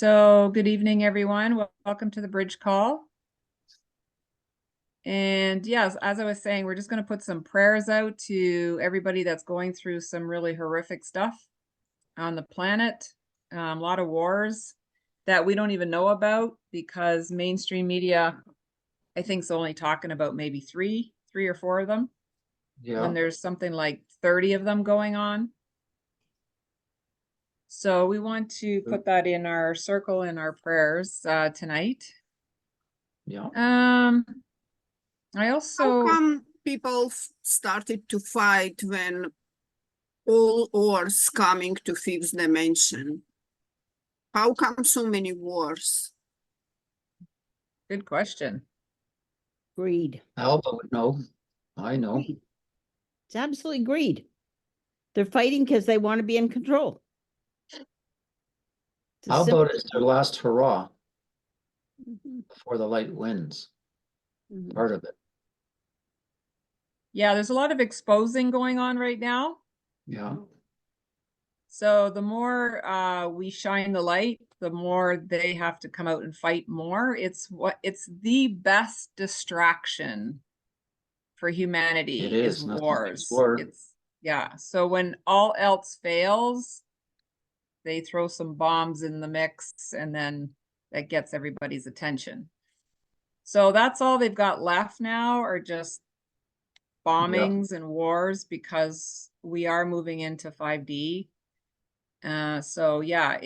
So good evening, everyone. Welcome to the bridge call. And yes, as I was saying, we're just going to put some prayers out to everybody that's going through some really horrific stuff on the planet. A lot of wars that we don't even know about because mainstream media, I think, is only talking about maybe three or four of them. Yeah. When there's something like 30 of them going on. So we want to put that in our circle in our prayers tonight. Yeah. I How also come people started to fight when all wars coming to fifth dimension? How come so many wars? good question. Greed. Alba would know. I know. Greed. It's absolutely greed. They're fighting because they want to be in control. It's a How simple- about it's their last hurrah Mhm, before the light wins? mhm. Part of it. Yeah, there's a lot of exposing going on right now. Yeah. So the more we shine the light, the more they have to come out and fight more. It's the best distraction for humanity It is. Nothing beats wars. war. Yeah. So when all else fails, they throw some bombs in the mix and then that gets everybody's attention. So that's all they've got left now are just bombings and wars because we are moving into 5D. So yeah,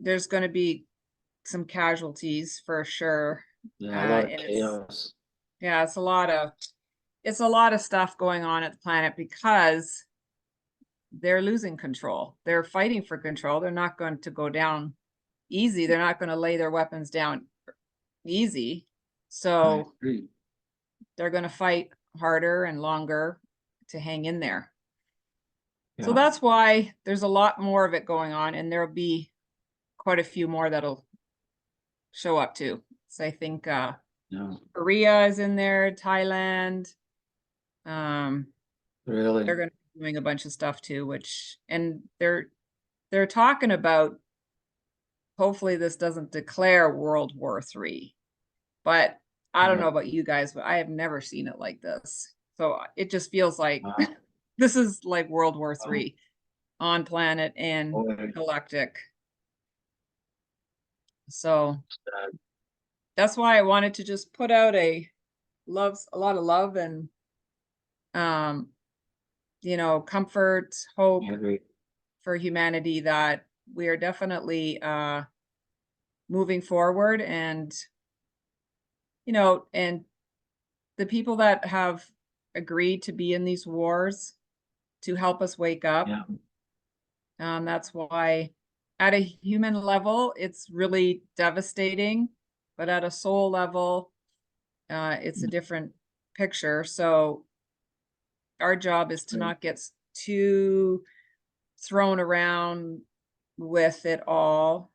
there's going to be some casualties for sure. Yeah, a lot of and chaos. it's a lot of stuff going on at the planet because they're losing control. They're fighting for control. They're not going to go down easy. They're not going to lay their weapons down easy. So they're going to fight harder and longer to hang in there. So that's why there's a lot more of it going on, and there'll be quite a few more that'll show up too. So I think Korea is in there, Thailand. Really? They're going to be doing a bunch of stuff too, and they're talking about hopefully this doesn't declare World War III. But I don't know about you guys, but I have never seen it like this. So it just feels like this is like World War III on planet and galactic. So that's why I wanted to just put out a lot of love and comfort, hope for humanity that we are definitely moving forward, and and the people that have agreed to be in these wars to help us wake up. That's why at a human level, it's really devastating, but at a soul level, it's a different picture. So our job is to not get too thrown around with it all.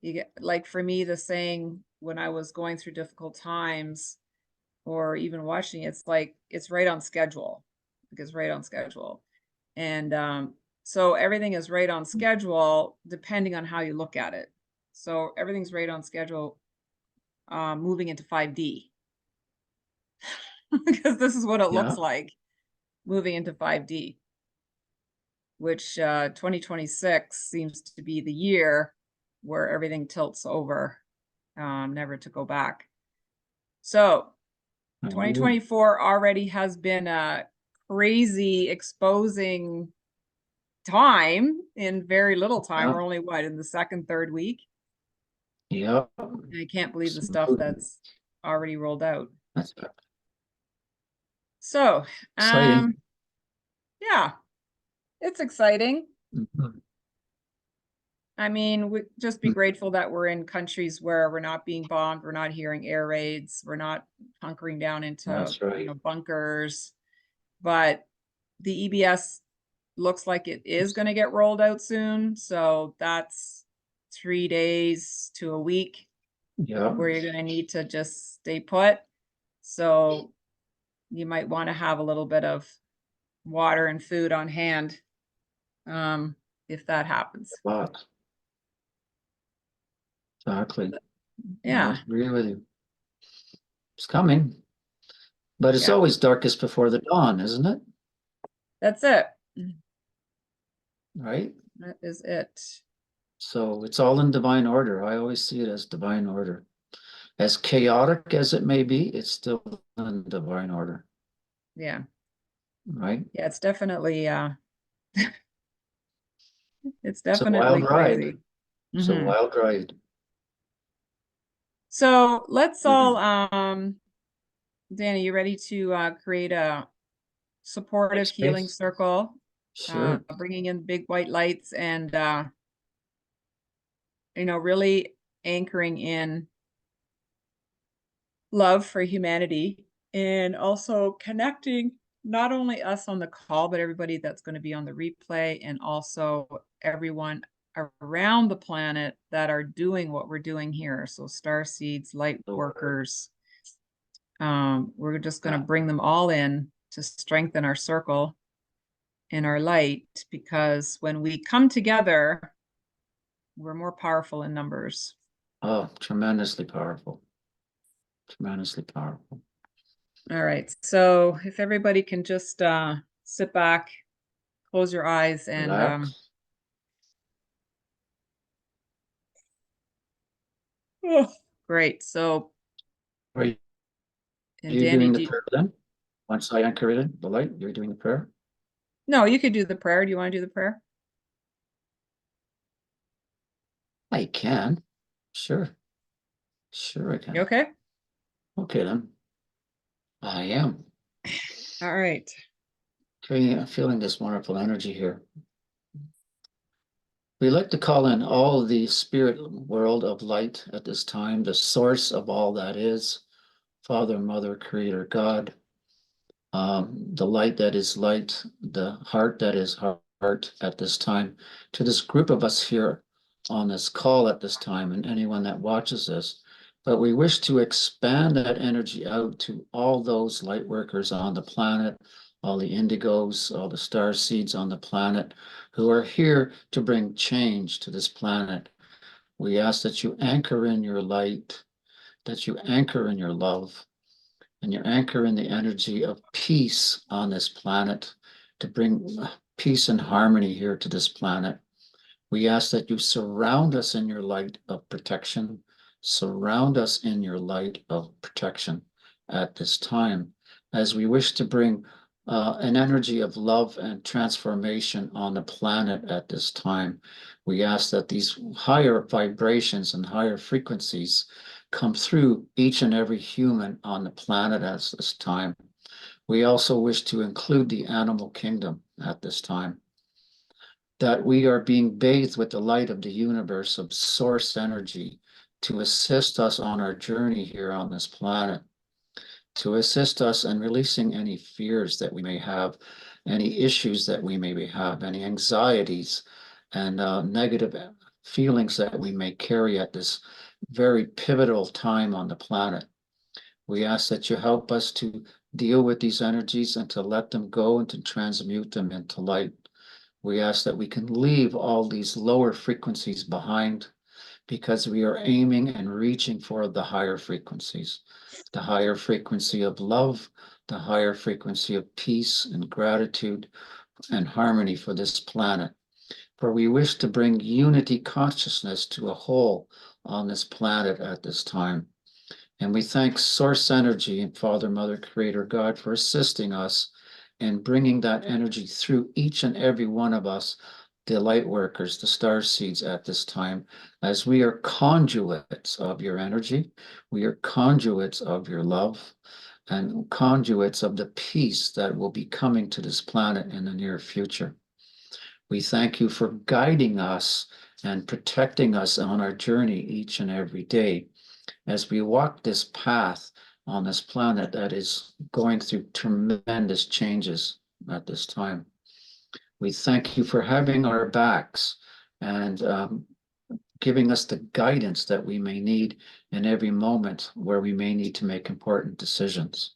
You get, like, for me, the saying when I was going through difficult times or even watching, it's like, it's right on schedule. It's right on schedule. And so everything is right on schedule depending on how you look at it. So everything's right on schedule moving into 5D. Because this is what it looks like moving into 5D, which 2026 seems to be the year where everything tilts over, never to go back. So 2024 already has been a crazy exposing time in very little time. We're only in the second, third week. Yeah. I can't believe the stuff that's already rolled out. That's good. So, Exciting. yeah, it's exciting. Mm-hmm. I mean, we just be grateful that we're in countries where we're not being bombed, we're not hearing air raids, we're not hunkering down into bunkers. But the EBS looks like it is going to get rolled out soon. So that's 3 days to a week where you're going to need to just stay put. So you might want to have a little bit of water and food on hand if that happens. But exactly. Yeah, I agree with you. It's coming, but it's Yeah. always darkest before the dawn, isn't it? that's it. Right? That is it. So it's all in divine order. I always see it as divine order. As chaotic as it may be, it's still in divine order, Yeah. right? Yeah, it's definitely it's It's a definitely wild ride. crazy. It's a Mhm. wild ride. So let's all Mhm. Danny, you ready to create a supportive healing Space. circle, Sure. bringing in big white lights and really anchoring in love for humanity, and also connecting not only us on the call, but everybody that's going to be on the replay, and also everyone around the planet that are doing what we're doing here. So star seeds, light workers, we're just going to bring them all in to strengthen our circle and our light, because when we come together, we're more powerful in numbers. Oh, tremendously powerful. Tremendously powerful. All right. So if everybody can just sit back, close your eyes, and Relax. oh, great. So, Are you and Danny, doing the prayer then? Once I anchor it in the light, you're doing the prayer? no, you could do the prayer. Do you want to do the prayer? I can. Sure. Sure I can. You okay? Okay then. I am. All right. Okay, I'm feeling this wonderful energy here. We like to call in all the spirit world of light at this time, the source of all that is, Father, Mother, Creator, God, the light that is light, the heart that is heart at this time, to this group of us here on this call at this time, and anyone that watches this. But we wish to expand that energy out to all those light workers on the planet, all the indigos, all the star seeds on the planet who are here to bring change to this planet. We ask that you anchor in your light, that you anchor in your love, and you anchor in the energy of peace on this planet to bring peace and harmony here to this planet. We ask that you surround us in your light of protection, surround us in your light of protection at this time, as we wish to bring an energy of love and transformation on the planet at this time. We ask that these higher vibrations and higher frequencies come through each and every human on the planet at this time. We also wish to include the animal kingdom at this time, that we are being bathed with the light of the universe of source energy to assist us on our journey here on this planet, to assist us in releasing any fears that we may have, any issues that we may have, any anxieties and negative feelings that we may carry at this very pivotal time on the planet. We ask that you help us to deal with these energies and to let them go and to transmute them into light. We ask that we can leave all these lower frequencies behind, because we are aiming and reaching for the higher frequencies, the higher frequency of love, the higher frequency of peace and gratitude and harmony for this planet. For we wish to bring unity consciousness to a whole on this planet at this time. And we thank Source Energy and Father, Mother, Creator, God for assisting us in bringing that energy through each and every one of us, the light workers, the star seeds at this time, as we are conduits of your energy. We are conduits of your love and conduits of the peace that will be coming to this planet in the near future. We thank you for guiding us and protecting us on our journey each and every day as we walk this path on this planet that is going through tremendous changes at this time. We thank you for having our backs and giving us the guidance that we may need in every moment where we may need to make important decisions.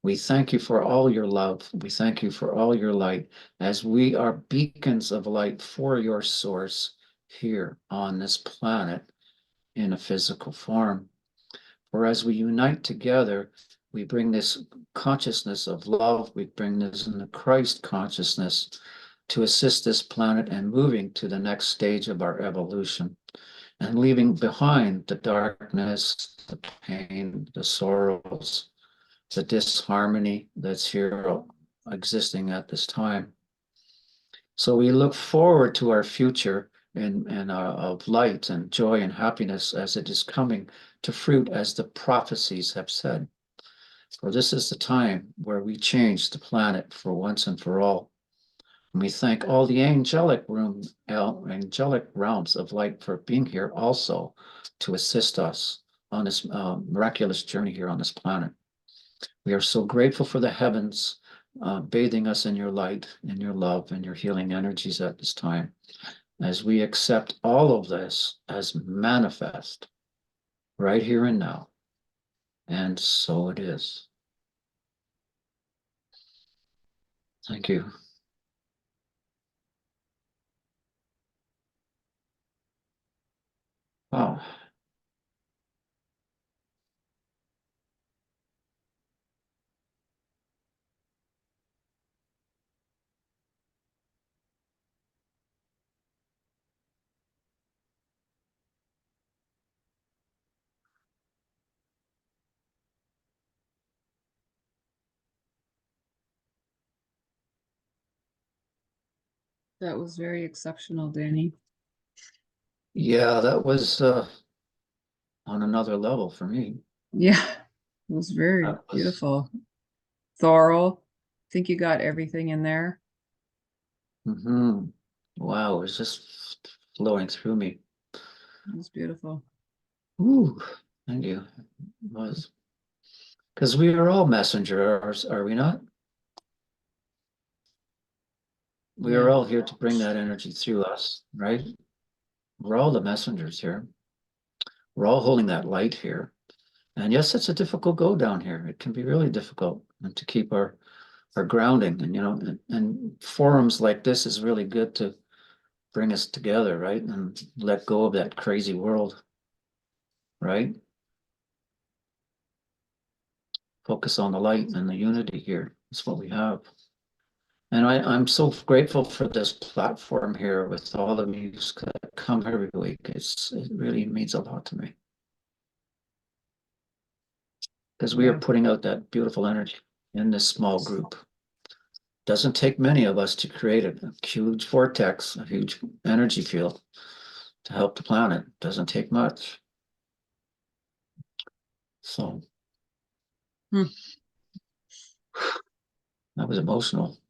We thank you for all your love. We thank you for all your light, as we are beacons of light for your source here on this planet in a physical form. For as we unite together, we bring this consciousness of love, we bring this in the Christ consciousness to assist this planet and moving to the next stage of our evolution, and leaving behind the darkness, the pain, the sorrows, the disharmony that's here existing at this time. So we look forward to our future and of light and joy and happiness as it is coming to fruit, as the prophecies have said. For this is the time where we change the planet for once and for all. And we thank all the angelic realms of light for being here also to assist us on this miraculous journey here on this planet. We are so grateful for the heavens bathing us in your light, in your love, and your healing energies at this time, as we accept all of this as manifest right here and now. And so it is. Thank you. Wow. That was very exceptional, Danny. Yeah, that was on another level for me. Yeah, it was very That was, beautiful. Thorough. I think you got everything in there. wow, it was just flowing through me. It was beautiful. Ooh, thank you. It was. Because we are all messengers, are we not? We are Yeah. all here to bring that energy through us, right? We're all the messengers here. We're all holding that light here. And yes, it's a difficult go down here. It can be really difficult to keep our grounding. And, and forums like this is really good to bring us together, right? And let go of that crazy world, right? Focus on the light and the unity here. That's what we have. And I'm so grateful for this platform here with all of you that come every week. It really means a lot to me. Because we are Yeah. putting out that beautiful energy in this small group. Doesn't take many of us to create a huge vortex, a huge energy field to help the planet. Doesn't take much. So Hmm. that was emotional.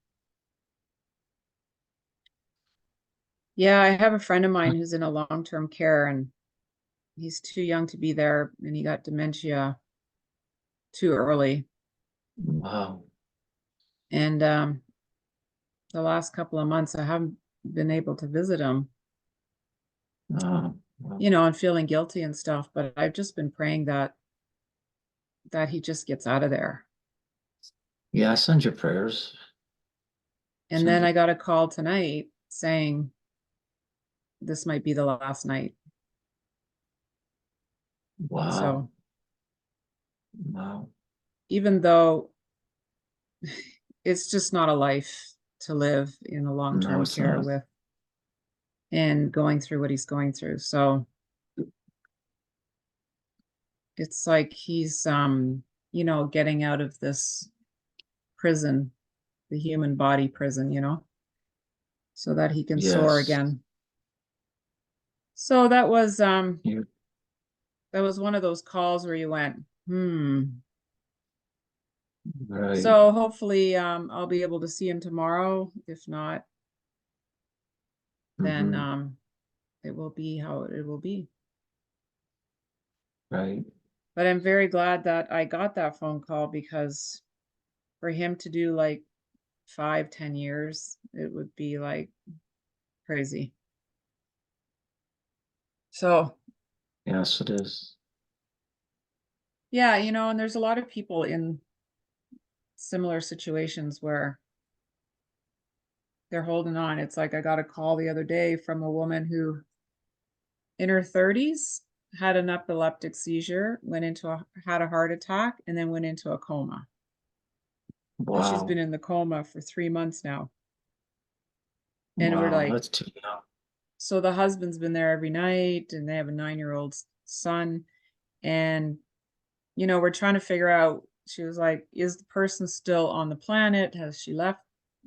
Yeah, I have a friend of mine who's in a long-term care, and he's too young to be there, and he got dementia too early. Wow. And the last couple of months I haven't been able to visit him, Wow. and feeling guilty and stuff, but I've just been praying that he just gets out of there. Yeah, send your prayers. And then I got a call tonight saying this might be the last night. Wow. So Wow. even though it's just not a life to live in a No, long-term it's care not. with and going through what he's going through. So it's like he's getting out of this prison, the human body prison, so that he can soar Yes. again. So that was You one of those calls where you went, right. So hopefully I'll be able to see him tomorrow. If not, then it will be how it will be. Right. But I'm very glad that I got that phone call, because for him to do like 5-10 years, it would be like crazy. So Yes, it is. yeah, and there's a lot of people in similar situations where they're holding on. It's like I got a call the other day from a woman who in her 30s had an epileptic seizure, had a heart attack, and then went into a coma. And she's Wow. been in the coma for 3 months now. And we're Wow, like, that's too young. so the husband's been there every night, and they have a 9-year-old son. And, you know, we're trying to figure out, she was like, is the person still on the planet? Has she left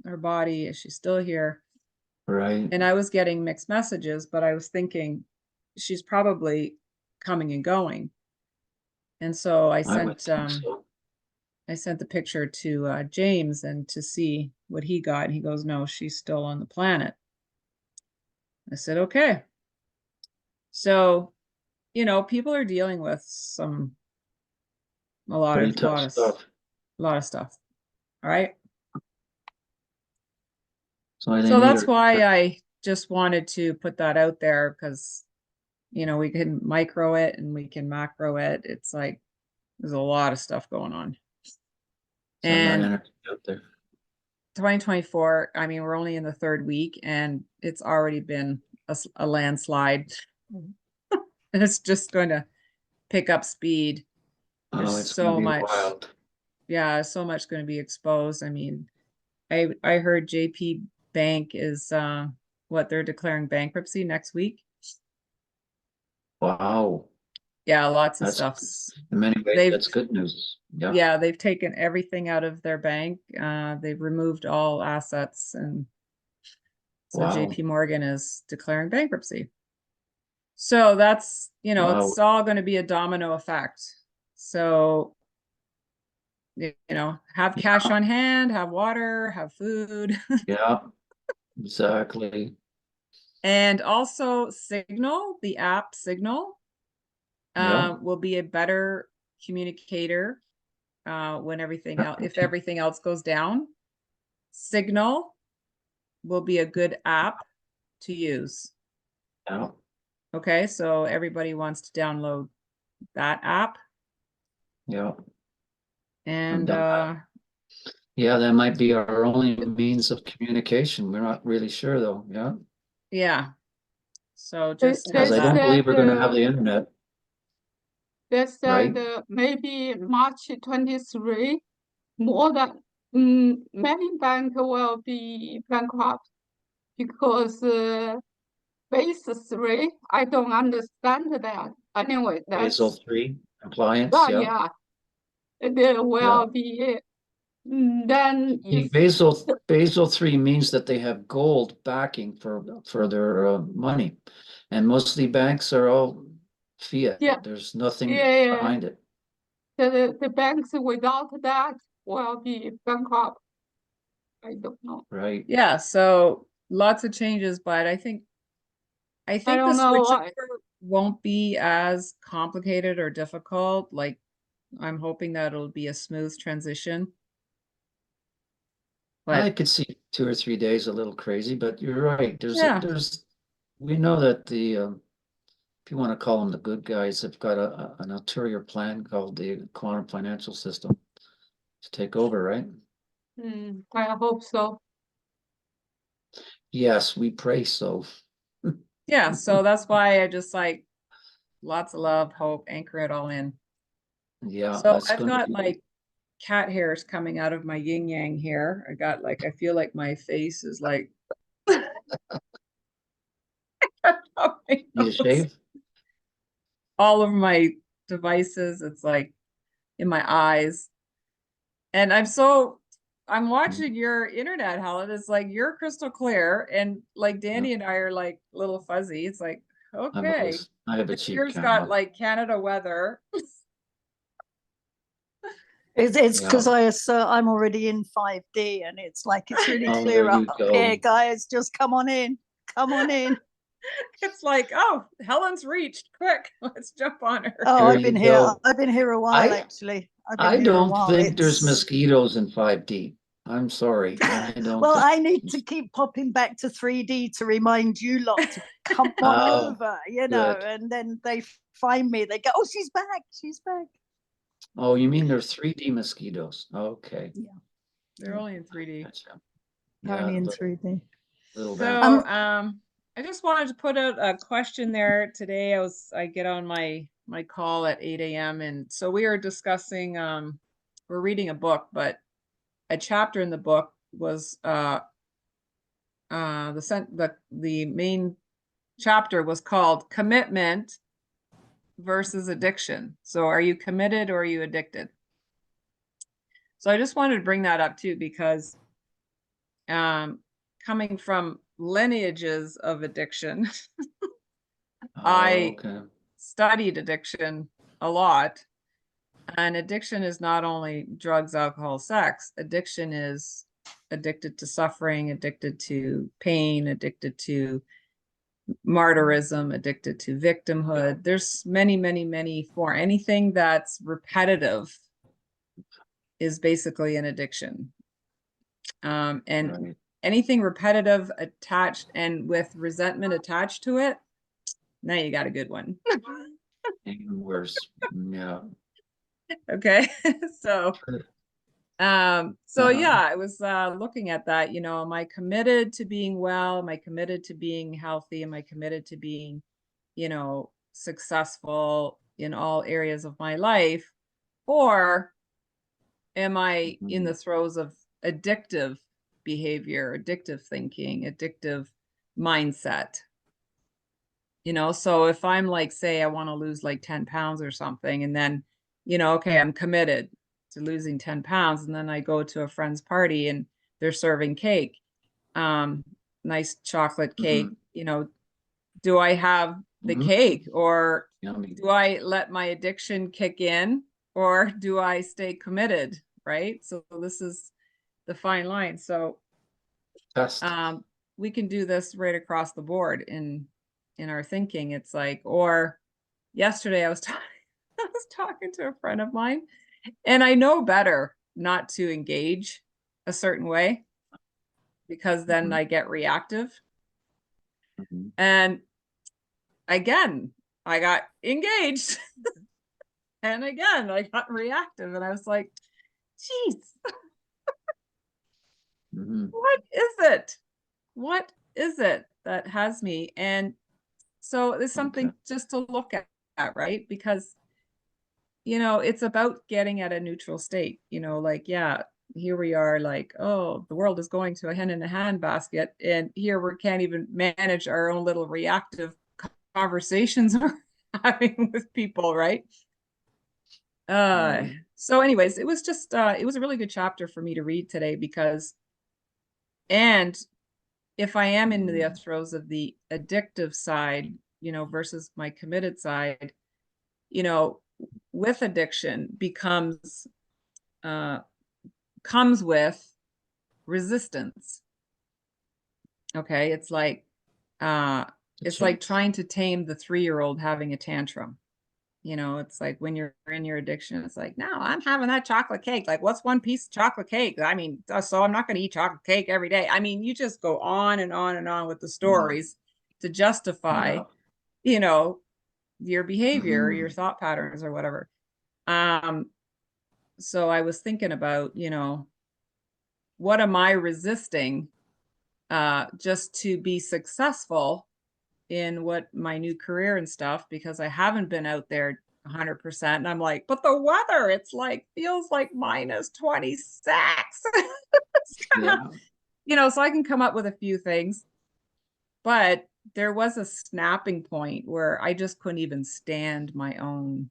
her body? Is she still here? Right. And I was getting mixed messages, but I was thinking she's probably coming and going. And so I I would sent think so. I sent the picture to James and to see what he got. And he goes, no, she's still on the planet. I said, okay. So, you know, people are dealing with a lot Pretty of tough stuff. stuff. All right. So they So need that's her. why I just wanted to put that out there, because, you know, we can micro it and we can macro it. It's like, there's a lot of stuff going on. Send that And energy out there. 2024, I mean, we're only in the 3rd week and it's already been a landslide. And it's just going to pick up speed. There's Oh, it's gonna so be much, wild. yeah, so much going to be exposed. I mean, I heard JP Bank is they're declaring bankruptcy next week. Wow. Yeah, lots of That's stuff's in many ways they've that's good news. Yeah. yeah, they've taken everything out of their bank. They've removed all assets, and so Wow. JP Morgan is declaring bankruptcy. So that's, you know, Wow. it's all going to be a domino effect. So, you know, have cash on hand, have water, have food. Yeah, exactly. And also Signal, the app Signal, Yeah. will be a better communicator when if everything else goes down. Signal will be a good app to use. Yeah. Okay, so everybody wants to download that app. Yeah. And Yeah, that might be our only means of communication. We're not really sure though. Yeah. yeah. So just They Because I don't said, believe we're gonna have the internet, they said right? maybe March 23, more than many banks will be bankrupt because base 3, I don't understand that. Anyway, Basel that's 3 compliance, yeah. yeah, there will Yeah. be then See, if Basel 3 means that they have gold backing for their money. And mostly banks are all fiat. yeah, There's nothing yeah, behind it, the banks without that will be bankrupt. I don't know. right? yeah, so lots of changes, but I think I the don't know why. switchover won't be as complicated or difficult. Like, I'm hoping that it'll be a smooth transition. I But could see 2 or 3 days a little crazy, but you're right. yeah, We know that if you want to call them the good guys, have got an ulterior plan called the quantum financial system to take over, right? I hope so. Yes, we pray so. yeah, so that's why I just like lots of love, hope, anchor it all in. Yeah, So that's I've going to got be like cat hairs coming out of my yin yang here. I feel like my face is like need a shave. all over my devices. It's like in my eyes. And I'm watching your internet, Helen. It's like you're crystal clear, and like Danny and I are like a little fuzzy. It's like, okay. I have a cheap Yours camera. got like Canada weather. It's because Yeah. I'm already in 5D and it's like it's really Oh, clear there you up go. here, guys. Just come on in. Come on in. It's like, oh, Helen's reached. Quick, let's jump on her. Oh, There I've you been here. go. I've been here a while, actually. I've been I here a don't while. think there's mosquitoes in 5D. I'm sorry. I don't Well, think. I need to keep popping back to 3D to remind you lot to come on Oh, over, you know, good. and then they find me. They go, oh, she's back. She's back. Oh, you mean they're 3D mosquitoes? Okay. They're only in 3D. Gotcha. Only in little- 3D. Little So, vampire. I just wanted to put out a question there today. I get on my call at 8 a.m. and so we are discussing, we're reading a book, but a chapter in the book was, the main chapter was called Commitment versus Addiction. So are you committed or are you addicted? So I just wanted to bring that up too, because coming from lineages of addiction, I Okay. studied addiction a lot. And addiction is not only drugs, alcohol, sex. Addiction is addicted to suffering, addicted to pain, addicted to martyrism, addicted to victimhood. There's many, many, many forms. Anything that's repetitive is basically an addiction. And Right. anything repetitive attached and with resentment attached to it, now you got a good one. Even worse. Yeah. Okay. So Uh-huh. yeah, I was looking at that, am I committed to being well? Am I committed to being healthy? Am I committed to being, successful in all areas of my life? Or am I in the throes of addictive behavior, addictive thinking, addictive mindset? So if I'm like, say, I want to lose like 10 pounds or something, and then, okay, I'm committed to losing 10 pounds. And then I go to a friend's party and they're serving cake, nice chocolate cake, do I have the Mhm. cake or Yummy. do I let my addiction kick in or do I stay committed? Right. So this is the fine line. So Test. we can do this right across the board in our thinking. It's like, or yesterday I was talking to a friend of mine and I know better not to engage a certain way because then Mhm. I get reactive. Mhm. And again, I got engaged and again, I got reactive and I was like, geez, Mhm. what is it? What is it that has me? And so there's something Okay. just to look at, right? Because, it's about getting at a neutral state, like, yeah, here we are like, oh, the world is going to a hen in a handbasket. And here we can't even manage our own little reactive conversations we're having with people, right? Right. So anyways, it was just, it was a really good chapter for me to read today because, and if I am in the throes of the addictive side, versus my committed side, with addiction comes with resistance. Okay. It's like, it's like trying to tame the 3-year-old having a tantrum. It's like when you're in your addiction, it's like, no, I'm having that chocolate cake. Like, what's one piece of chocolate cake? I mean, so I'm not going to eat chocolate cake every day. I mean, you just go on and on and on with the stories to justify, your behavior, your thought patterns or whatever. So I was thinking about, what am I resisting, just to be successful in what my new career and stuff, because I haven't been out there 100%. And I'm like, but the weather, it's like, feels like -26. Yeah. So I can come up with a few things, but there was a snapping point where I just couldn't even stand my own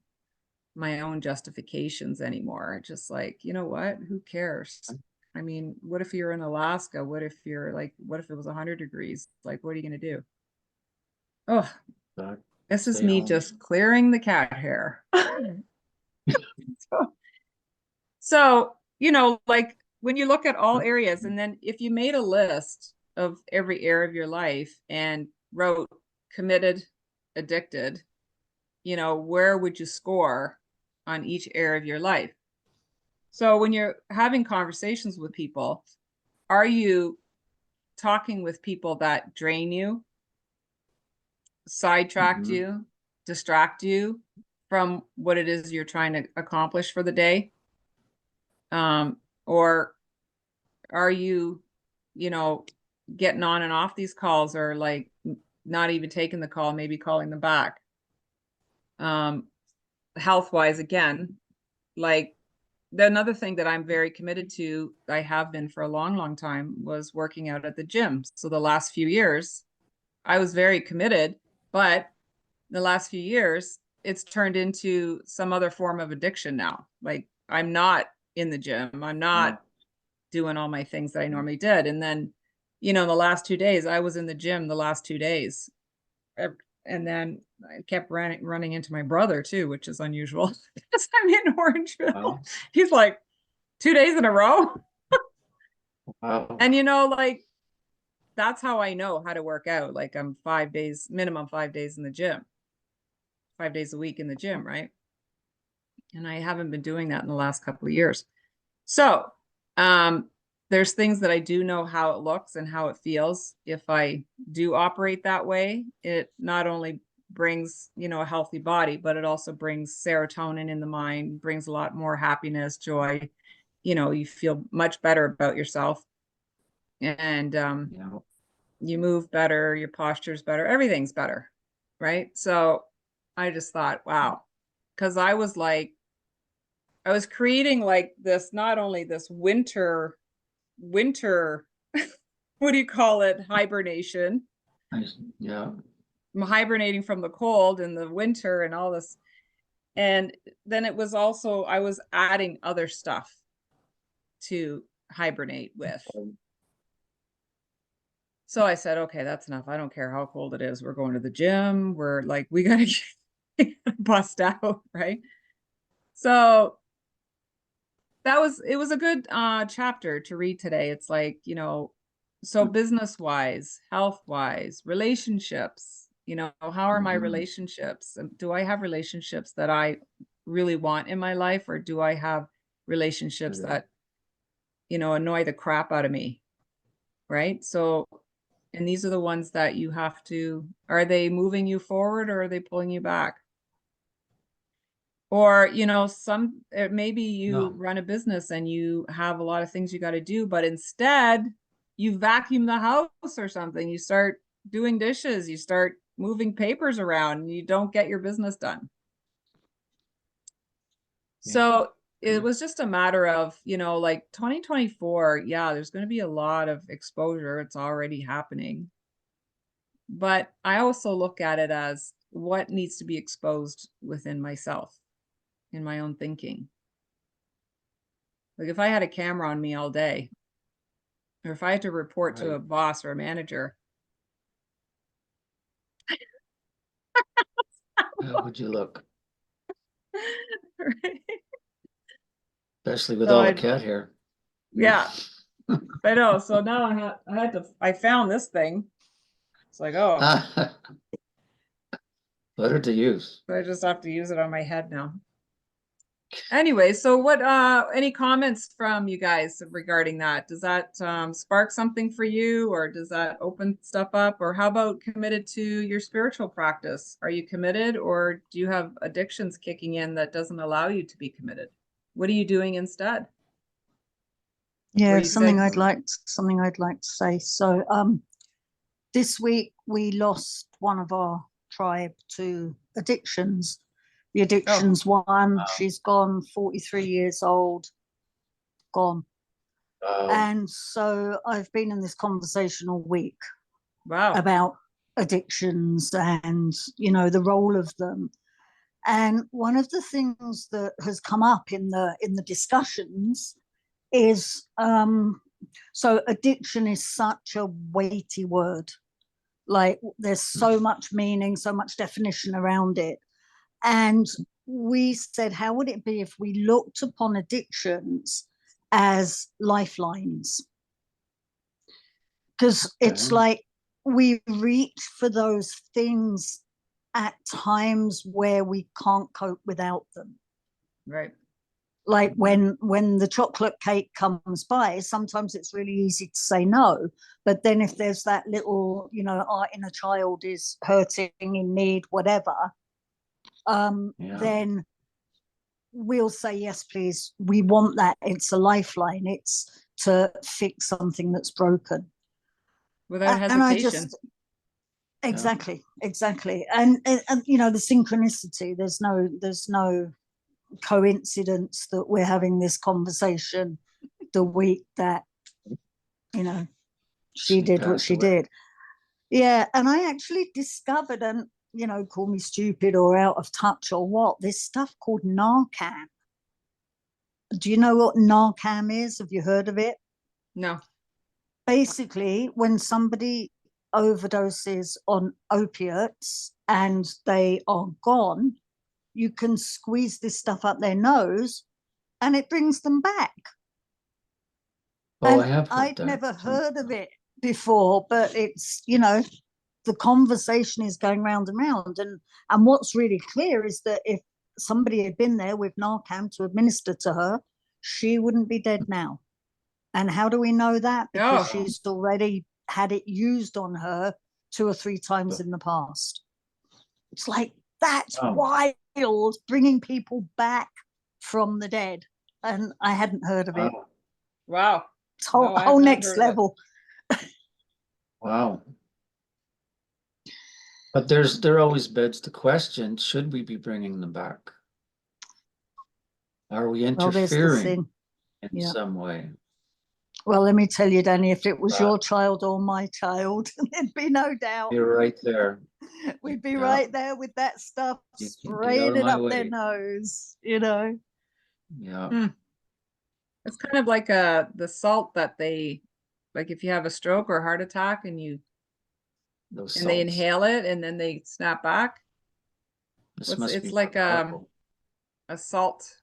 justifications anymore. Just like, you know what? Who cares? I mean, what if you're in Alaska? What if it was 100 degrees? Like, what are you going to do? Oh, this is Stay me home. just clearing the cat hair. So, like when you look at all areas, and then if you made a list of every area of your life and wrote committed, addicted, where would you score on each area of your life? So when you're having conversations with people, are you talking with people that drain you, sidetrack you, distract you from what it is you're trying to accomplish for the day? Or are you, you know, getting on and off these calls, or like not even taking the call, maybe calling them back? Health wise, again, like another thing that I'm very committed to, I have been for a long, long time, was working out at the gym. So the last few years, I was very committed, but the last few years, it's turned into some other form of addiction now. Like I'm not in the gym. I'm not doing all my things that I normally did. And then, you know, the last 2 days, I was in the gym the last 2 days. And then I kept running into my brother too, which is unusual because I'm in Orangeville. Wow. He's like 2 days in a row. Wow. And, you know, like, that's how I know how to work out. Like I'm 5 days, minimum 5 days in the gym, 5 days a week in the gym. Right. And I haven't been doing that in the last couple of years. So, there's things that I do know how it looks and how it feels. If I do operate that way, it not only brings, you know, a healthy body, but it also brings serotonin in the mind, brings a lot more happiness, joy. You know, you feel much better about yourself, and Yeah. you move better, your posture's better, everything's better, right? So I just thought, wow, because I was creating like this, not only this winter, what do you call it, hibernation. Yeah. I'm hibernating from the cold in the winter and all this. And then it was also, I was adding other stuff to hibernate with. So I said, okay, that's enough. I don't care how cold it is. We're going to the gym. We're like, we gotta bust out, right? So it was a good chapter to read today. It's like, you know, so business wise, health wise, relationships, you know, how are my relationships? Do I have relationships that I really want in my life, or do I have relationships that, you know, annoy the crap out of me? Right? So, and these are the ones that you have to, are they moving you forward, or are they pulling you back? Or, you know, maybe you run a business and you have a lot of things you got to do, but instead you vacuum the house or something. You start doing dishes, you start moving papers around, and you don't get your business done. So it was just a matter of, you know, like 2024, yeah, there's going to be a lot of exposure. It's already happening. But I also look at it as what needs to be exposed within myself, in my own thinking. Like if I had a camera on me all day, or if I had to report to a boss or a manager, How would you look? right? Especially with So all the cat hair. yeah, I know. So now I found this thing. It's like, oh, Better to use. so I just have to use it on my head now. Anyway, so what, any comments from you guys regarding that? Does that spark something for you, or does that open stuff up? Or how about committed to your spiritual practice? Are you committed, or do you have addictions kicking in that doesn't allow you to be committed? What are you doing instead? Yeah, something I'd like to say. So this week we lost one of our tribe to addictions. The addictions one, she's gone, 43 years old, gone. And so I've been in this conversation all week about addictions and, you know, the role of them. And one of the things that has come up in the discussions is, so addiction is such a weighty word. Like there's so much meaning, so much definition around it. And we said, how would it be if we looked upon addictions as lifelines? Because it's like we reach for those things at times where we can't cope without them. Right. Like when the chocolate cake comes by, sometimes it's really easy to say no. But then if there's that little, you know, our inner child is hurting, in need, whatever, Yeah. then we'll say, yes, please, we want that. It's a lifeline. It's to fix something that's broken. Without And I hesitation. just, exactly. And you know, the synchronicity, there's no coincidence that we're having this conversation the week that, you know, she did what passed she away. did. Yeah. And I actually discovered, and, you know, call me stupid or out of touch or what, this stuff called Narcan. Do you know what Narcan is? Have you heard of it? No. Basically, when somebody overdoses on opiates and they are gone, you can squeeze this stuff up their nose and it brings them back. Oh, I And have heard I'd that. never heard of it before, but it's, you know, the conversation is going round and round. And what's really clear is that if somebody had been there with Narcan to administer to her, she wouldn't be dead now. And how do we know that? Because Oh. she's already had it used on her 2 or 3 times in the past. It's like, that's wild, bringing people back from the dead. And I hadn't heard of it. Wow. Wow. It's whole, No, I've whole not next heard of it. level. Wow. But there always begs the question, should we be bringing them back? Are we Well, there's the interfering thing. in Yeah. some way? Well, let me tell you, Danny, if it was Right. your child or my child, there'd be no doubt. You're right there. We'd be Yeah. right there with that stuff, You can get out spraying of it my up their way. nose, you know. Yeah. It's kind of like the salt that they, like if you have a stroke or a heart attack and Those they salts. inhale it and then they snap back. This must It's be like powerful. a salt,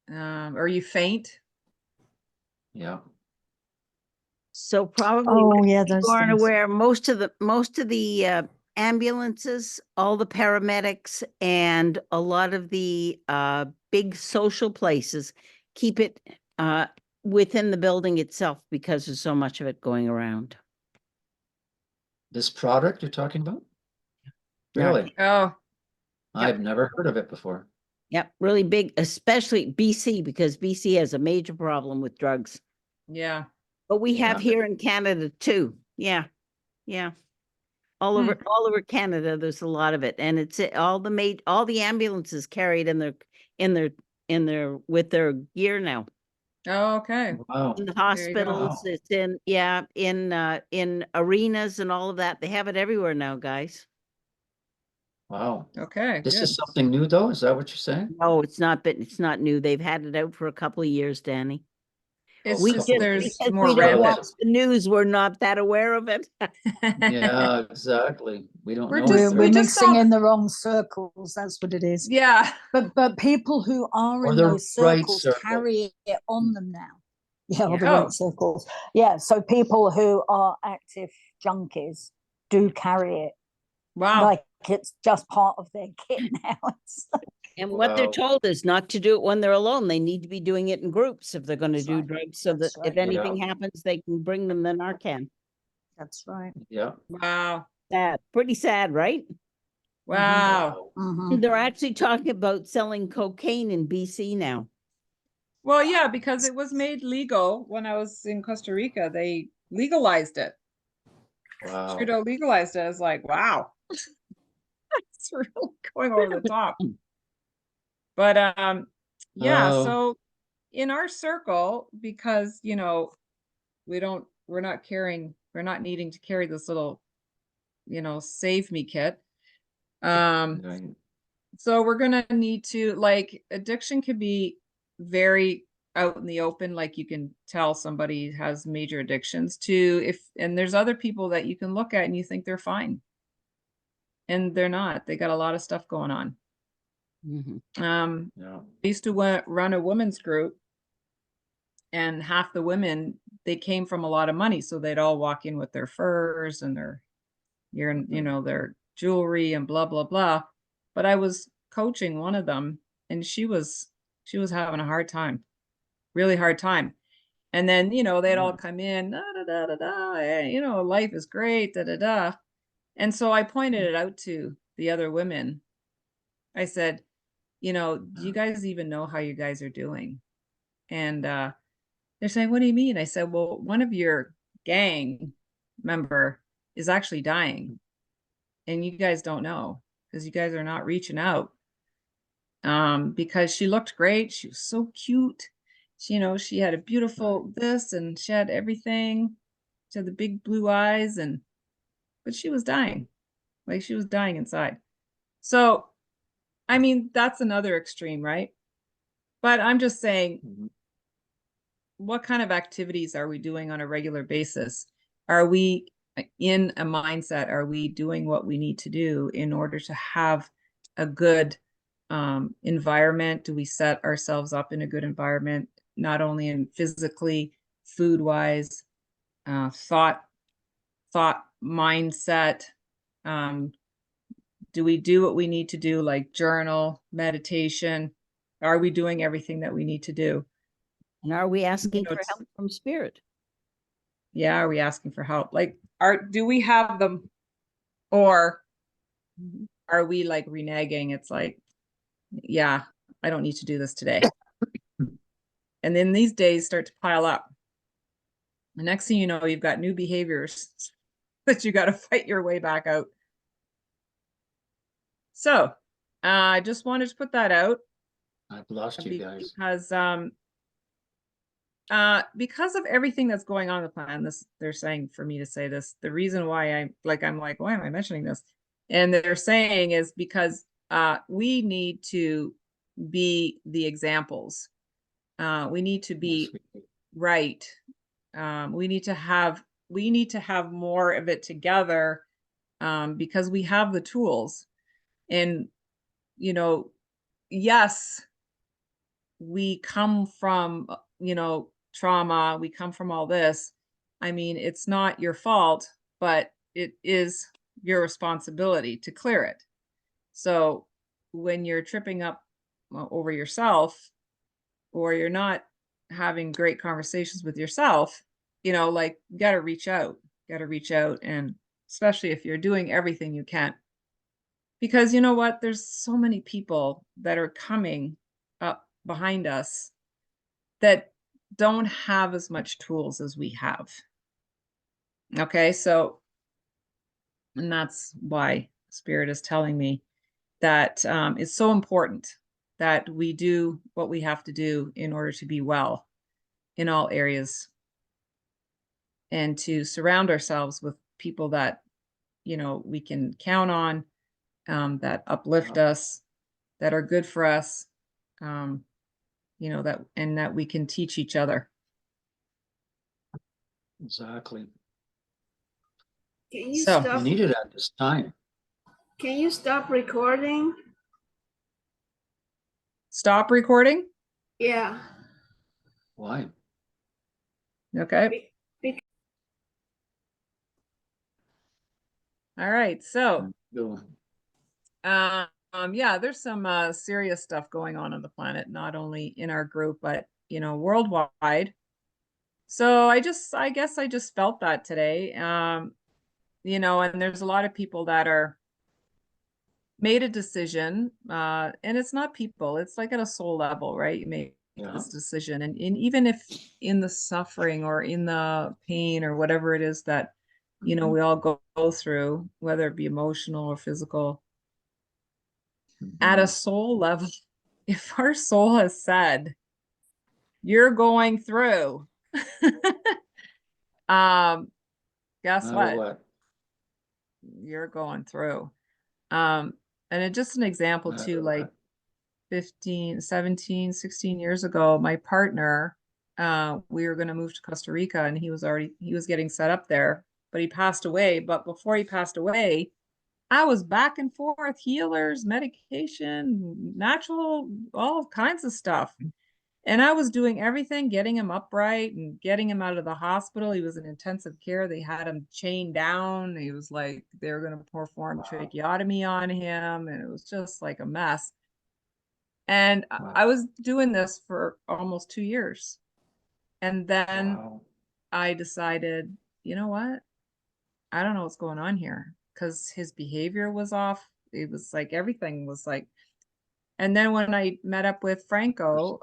or you faint. Yeah. So probably Oh, if yeah, people those aren't things. aware, most of the ambulances, all the paramedics, and a lot of the big social places keep it within the building itself because there's so much of it going around. This product you're talking about? Narcan. Really? Oh, I've never heard of it before. Yep, really big, especially BC, because BC has a major problem with drugs. yeah. But we have Yeah. here in Canada too. Yeah. All over Canada, there's a lot of it, and it's all the ambulances carry it in their with their gear now. Oh, okay. Wow. In the There you go. hospitals, Wow. it's in arenas and all of that. They have it everywhere now, guys. Wow. Okay, This good. is something new though? Is that what you're saying? No, it's not new. They've had it out for a couple of years, Danny. It's We just just- there's because more we don't rampant. watch the news, we're not that aware of it. Yeah, exactly. We don't We're know. just- We're we just mixing don't- in the wrong circles. That's what it is. Yeah. But people who are Or in the those right circles circle. carry it on them now. Yeah, or Yeah. the Oh. right circles. Yeah, so people who are active junkies do carry it. Wow. Like it's just part of their kit now. It's like, And what they're Wow. told is not to do it when they're alone. They need to be doing it in groups if they're going to That's do right. drugs, so that That's right. if anything happens, they can bring them the Narcan. that's right. Yeah. Wow. Sad, pretty sad, right? Wow. Mhm. They're actually talking about selling cocaine in BC now. Well, yeah, because it was made legal when I was in Costa Rica. They legalized it. Wow. Trudeau legalized it. I was like, wow. It's really going over the top. But yeah, Oh. so in our circle, because you know, we're not needing to carry this little, you know, save me kit. Right. So we're gonna need to, like, addiction can be very out in the open, like you can tell somebody has major addictions to and there's other people that you can look at and you think they're fine. And they're not. They got a lot of stuff going on. Yeah. I used to run a women's group, and half the women, they came from a lot of money, so they'd all walk in with their furs and their their jewelry and blah blah blah. But I was coaching one of them, and she was having a hard time, really hard time. And then they'd all come in, da, da, da, da, da, hey, life is great, da da da. And so I pointed it out to the other women, I said, you know, do you guys even know how you guys are doing? And they're saying, what do you mean? I said, well, one of your gang member is actually dying, and you guys don't know because you guys are not reaching out. Because she looked great. She was so cute. She, you know, she had a beautiful this, and she had everything. She had the big blue eyes, but she was dying. Like, she was dying inside. So, I mean, that's another extreme, right? But I'm just saying, what kind of activities are we doing on a regular basis? Are we in a mindset? Are we doing what we need to do in order to have a good environment? Do we set ourselves up in a good environment, not only in physically, food wise, thought mindset? Do we do what we need to do, like journal, meditation? Are we doing everything that we need to do? And are we asking know, for help from spirit? Yeah, are we asking for help? Like, do we have them, or are we like reneging? It's like, yeah, I don't need to do this today. And then these days start to pile up. The next thing you know, you've got new behaviors that you got to fight your way back out. So I just wanted to put that out. I've lost you guys. Because of everything that's going on in the plan, this, they're saying for me to say this, the reason why I'm like, why am I mentioning this? And they're saying is because we need to be the examples. We need to be right. We need to have more of it together, because we have the tools. And, you know, yes, we come from, you know, trauma, we come from all this. I mean, it's not your fault, but it is your responsibility to clear it. So when you're tripping up over yourself, or you're not having great conversations with yourself, you know, like, you got to reach out, and especially if you're doing everything you can. Because you know what? There's so many people that are coming up behind us that don't have as much tools as we have. Okay, so, and that's why Spirit is telling me that it's so important that we do what we have to do in order to be well in all areas, and to surround ourselves with people that, you know, we can count on, that uplift us, that are good for us, you know, that we can teach each other. Exactly. Can you So- We stop? need it at this time. Can you stop recording? Stop recording. Yeah. Why? Okay. Be- All right. So, Go. yeah, there's some serious stuff going on the planet, not only in our group, but, you know, worldwide. So I guess I just felt that today. You know, and there's a lot of people that are made a decision, and it's not people, it's like at a soul level, right? You make this decision, and even if in the suffering or in the pain or whatever it is that, you know, we all go through, whether it be emotional or physical, at a soul level, if our soul has said, you're going through, guess what? You're going through. And it just an example too, like 15, 17, 16 years ago, my partner, we were going to move to Costa Rica, and he was getting set up there, but he passed away. But before he passed away, I was back and forth, healers, medication, natural, all kinds of stuff. And I was doing everything, getting him upright and getting him out of the hospital. He was in intensive care. They had him chained down. He was like, they were going to perform tracheotomy on him. And it was just like a mess. And I was doing this for almost 2 years. And then I decided, you know what? I don't know what's going on here, because his behavior was off. It was like everything was like, And then when I met up with Franco,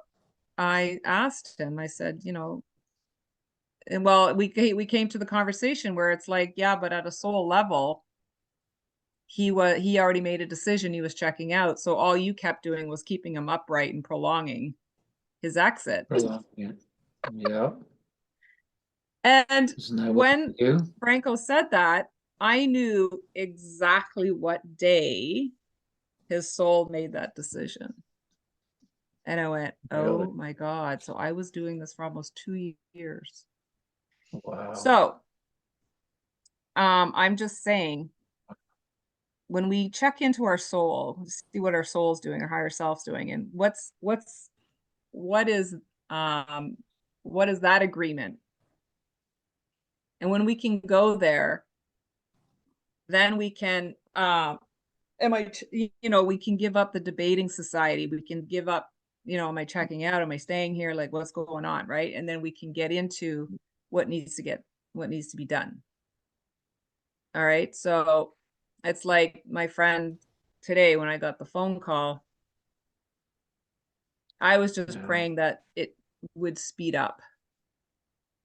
I asked him, I said, you know, and well, we came to the conversation where it's like, yeah, but at a soul level, he already made a decision, he was checking out. So all you kept doing was keeping him upright and prolonging his exit. Yeah. And Isn't that what when you do? Franco said that, I knew exactly what day his soul made that decision. And I went, Really? oh my God. So I was doing this for almost 2 years. Wow. So I'm just saying, when we check into our soul, see what our soul's doing, our higher self's doing, and what is that agreement? And when we can go there, then we can we can give up the debating society. We can give up, am I checking out? Am I staying here? Like, what's going on, right? And then we can get into what needs to be done. All right. So it's like my friend today, when I got the phone call, I was just praying that it would speed up.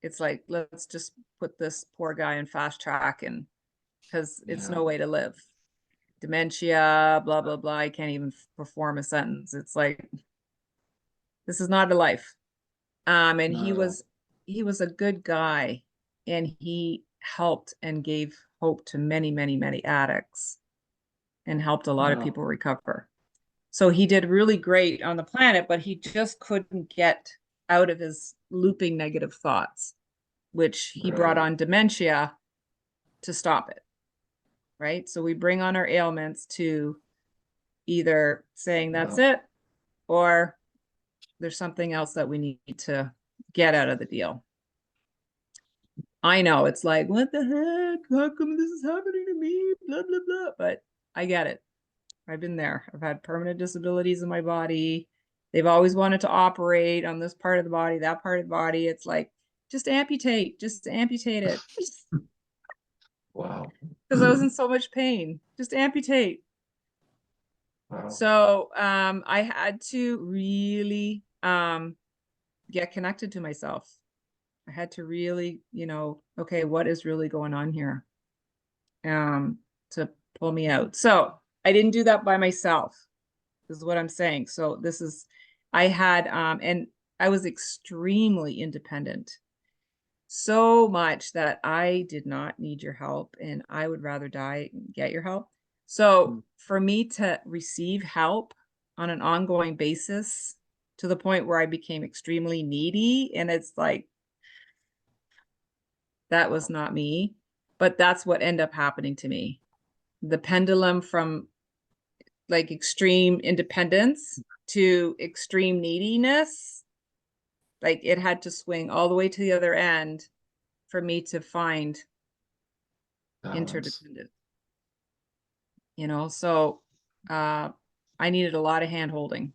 It's like, let's just put this poor guy in fast track, and because it's no way to live. Dementia, blah, blah, blah. I can't even perform a sentence. It's like, this is not a life. And he was a good guy, and he helped and gave hope to many, many, many addicts and helped a lot of people recover. So he did really great on the planet, but he just couldn't get out of his looping negative thoughts, which he brought on dementia to stop it. Right. So we bring on our ailments to either saying that's it, or there's something else that we need to get out of the deal. I know it's like, what the heck? How come this is happening to me? Blah, blah, blah. But I get it. I've been there. I've had permanent disabilities in my body. They've always wanted to operate on this part of the body, that part of the body. It's like, just amputate it. Wow. Because I was in so much pain. Just amputate. Wow. So I had to really get connected to myself. I had to really, okay, what is really going on here? To pull me out. So I didn't do that by myself. This is what I'm saying. So I had, and I was extremely independent. So much that I did not need your help, and I would rather die and get your help. So for me to receive help on an ongoing basis to the point where I became extremely needy, and it's like, that was not me, but that's what ended up happening to me. The pendulum from like extreme independence to extreme neediness, like it had to swing all the way to the other end for me to find interdependent. So I needed a lot of hand holding,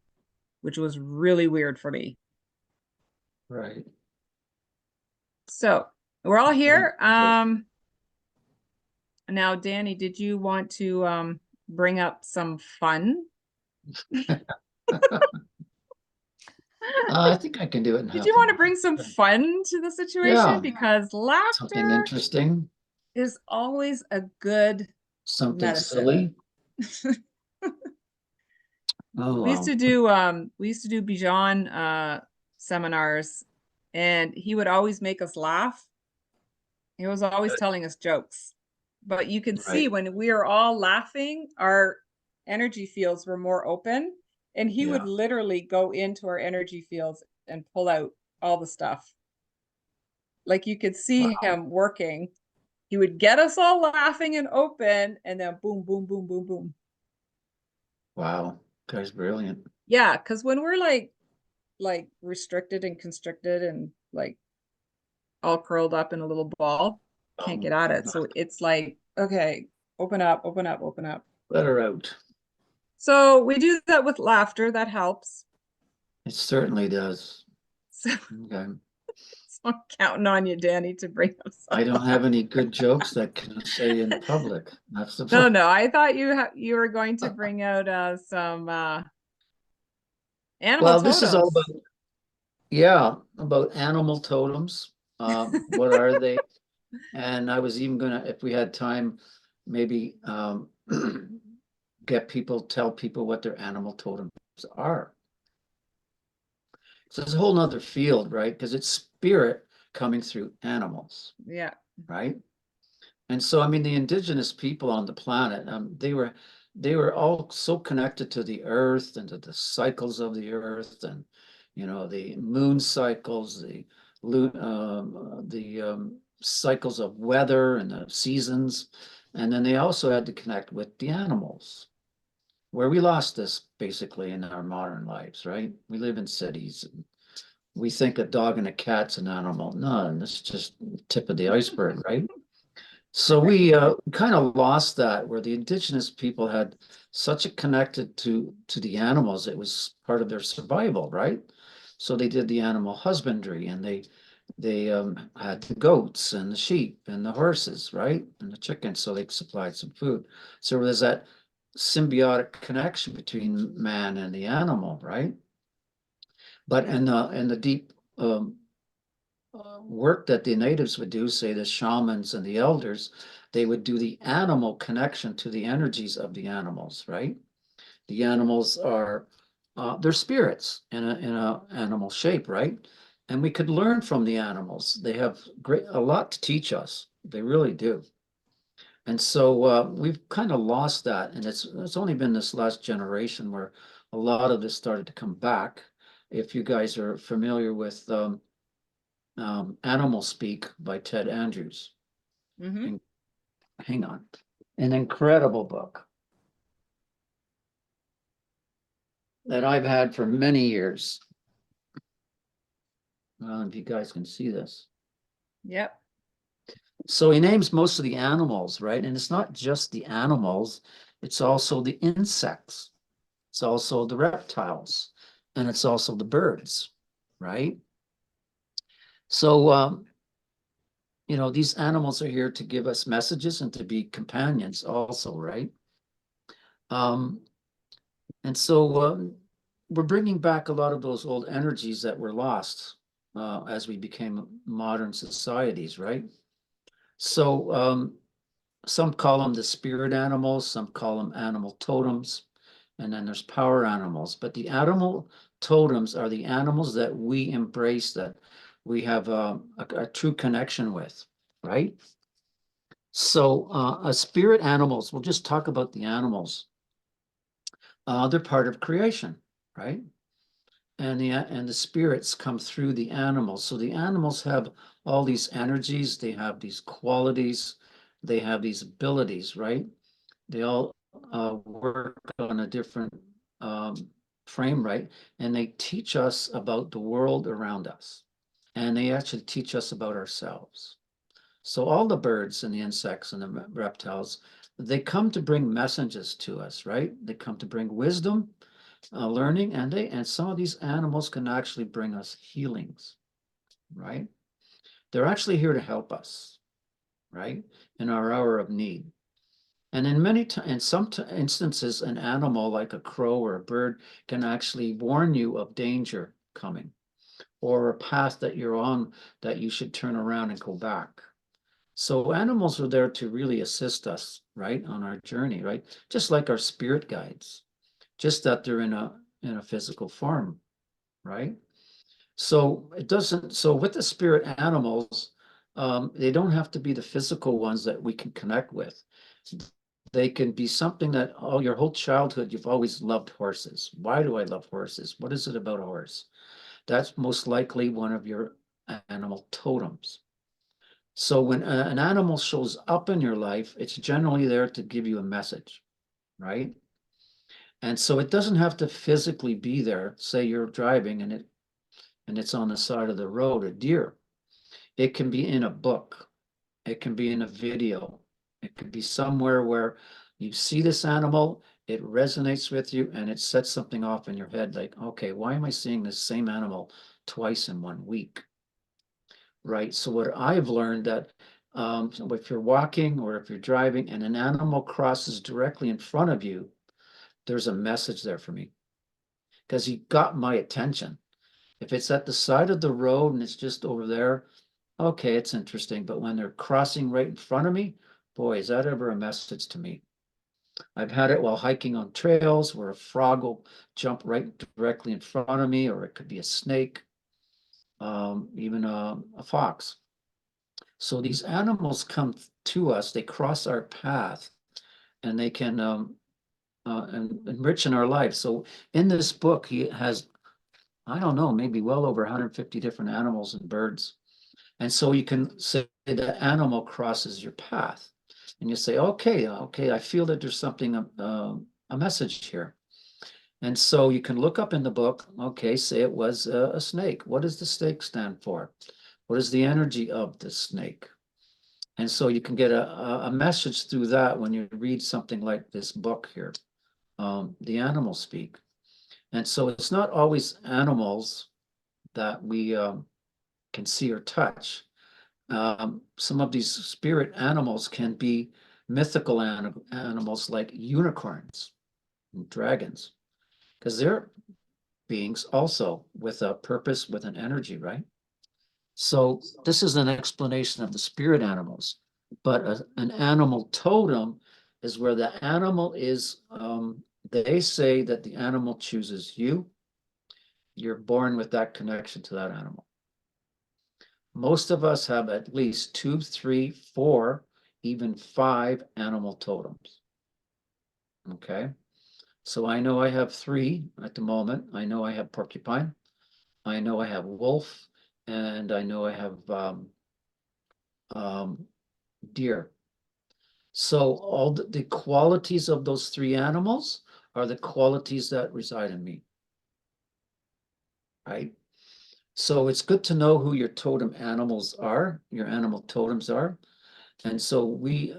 which was really weird for me. Right. So we're all here. Now, Danny, did you want to bring up some fun? I think I can do it. Did you want to bring some fun to the situation? Yeah. Because Something laughter interesting. is always a good Something medicine. silly. Oh, We used to do Bijan seminars, and he would always make us laugh. He was always telling us jokes. But you could see when we were all laughing, our energy fields were more open, and he would literally go into our energy fields and pull out all the stuff. Like you could see him working. He would get us all laughing and open, and then boom, boom, boom, boom, boom. Wow, guy's brilliant. Yeah, because when we're like restricted and constricted and like all curled up in a little ball, can't get at it. So it's like, okay, open up, open up, open up. Let her out. So we do that with laughter. That helps. It certainly does. So, okay. So I'm counting on you, Danny, to bring up something. I don't have any good jokes that can say in public. That's the No. I thought you were going to bring out some Animal Well, this is all totems. about, yeah, about animal totems. What are they? And I was even gonna, if we had time, maybe tell people what their animal totems are. So it's a whole nother field, right? Because it's spirit coming through animals, Yeah. right? And so, I mean, the indigenous people on the planet, they were all so connected to the earth and to the cycles of the earth, and the moon cycles, the cycles of weather and the seasons, and then they also had to connect with the animals, where we lost this basically in our modern lives, right? We live in cities. And we think a dog and a cat's an animal. No, and this is just the tip of the iceberg, right? So we kind of lost that, where the indigenous people had such a connected to the animals. It was part of their survival, right? So they did the animal husbandry, and they had the goats and the sheep and the horses, right? And the chickens, so they supplied some food. So there's that symbiotic connection between man and the animal, right? But in the deep work that the natives would do, say the shamans and the elders, they would do the animal connection to the energies of the animals, right? The animals are they're spirits in a animal shape, right? And we could learn from the animals. They have a lot to teach us. They really do. And so we've kind of lost that, and it's only been this last generation where a lot of this started to come back. If you guys are familiar with Animal Speak by Ted Andrews. Mm-hmm. Hang on. An incredible book that I've had for many years. Well, if you guys can see this. Yep. So he names most of the animals, right? And it's not just the animals, it's also the insects. It's also the reptiles, and it's also the birds, right? So, these animals are here to give us messages and to be companions also, right? And so we're bringing back a lot of those old energies that were lost as we became modern societies, right? So some call them the spirit animals, some call them animal totems, and then there's power animals. But the animal totems are the animals that we embrace, that we have a true connection with, right? So spirit animals, we'll just talk about the animals. They're part of creation, right? And the spirits come through the animals. So the animals have all these energies, they have these qualities, they have these abilities, right? They all work on a different frame, right? And they teach us about the world around us. And they actually teach us about ourselves. So all the birds and the insects and the reptiles, they come to bring messages to us, right? They come to bring wisdom, learning, and some of these animals can actually bring us healings, right? They're actually here to help us, right, in our hour of need. And in some instances, an animal like a crow or a bird can actually warn you of danger coming, or a path that you're on that you should turn around and go back. So animals are there to really assist us, right, on our journey, right? Just like our spirit guides, just that they're in a physical form, right? So with the spirit animals, they don't have to be the physical ones that we can connect with. They can be something that your whole childhood, you've always loved horses. Why do I love horses? What is it about a horse? That's most likely one of your animal totems. So when an animal shows up in your life, it's generally there to give you a message, right? And so it doesn't have to physically be there. Say you're driving and it's on the side of the road, a deer. It can be in a book. It can be in a video. It could be somewhere where you see this animal, it resonates with you, and it sets something off in your head like, okay, why am I seeing this same animal twice in 1 week? Right. So what I've learned that if you're walking or if you're driving and an animal crosses directly in front of you, there's a message there for me. because he got my attention. If it's at the side of the road and it's just over there, okay, it's interesting. But when they're crossing right in front of me, boy, is that ever a message to me. I've had it while hiking on trails where a frog will jump right directly in front of me, or it could be a snake, even a fox. So these animals come to us, they cross our path, and they can enrich in our lives. So in this book, he has, I don't know, maybe well over 150 different animals and birds. And so you can say the animal crosses your path. And you say, okay, I feel that there's something, a message here. And so you can look up in the book, okay, say it was a snake. What does the snake stand for? What is the energy of the snake? And so you can get a message through that when you read something like this book here, The Animal Speak. And so it's not always animals that we can see or touch. Some of these spirit animals can be mythical animals like unicorns and dragons, because they're beings also with a purpose, with an energy, right? So this is an explanation of the spirit animals, but an animal totem is where the animal is, they say that the animal chooses you. You're born with that connection to that animal. Most of us have at least 2, 3, 4, even 5 animal totems. Okay. So I know I have 3 at the moment. I know I have porcupine. I know I have wolf, and I know I have deer. So all the qualities of those 3 animals are the qualities that reside in me. Right? So it's good to know who your totem animals are, your animal totems are. And so we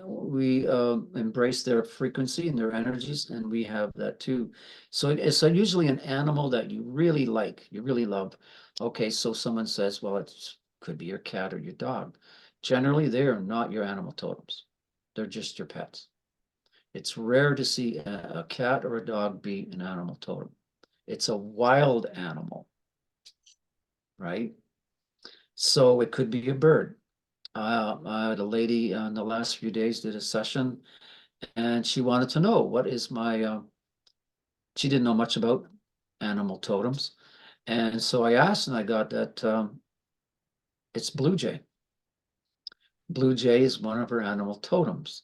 embrace their frequency and their energies, and we have that too. So it's usually an animal that you really like, you really love. Okay, so someone says, well, it could be your cat or your dog. Generally, they are not your animal totems. They're just your pets. It's rare to see a cat or a dog be an animal totem. It's a wild animal, right? So it could be a bird. I had a lady in the last few days did a session, and she wanted to know what is my, she didn't know much about animal totems. And so I asked, and I got that it's blue jay. Blue jay is one of her animal totems.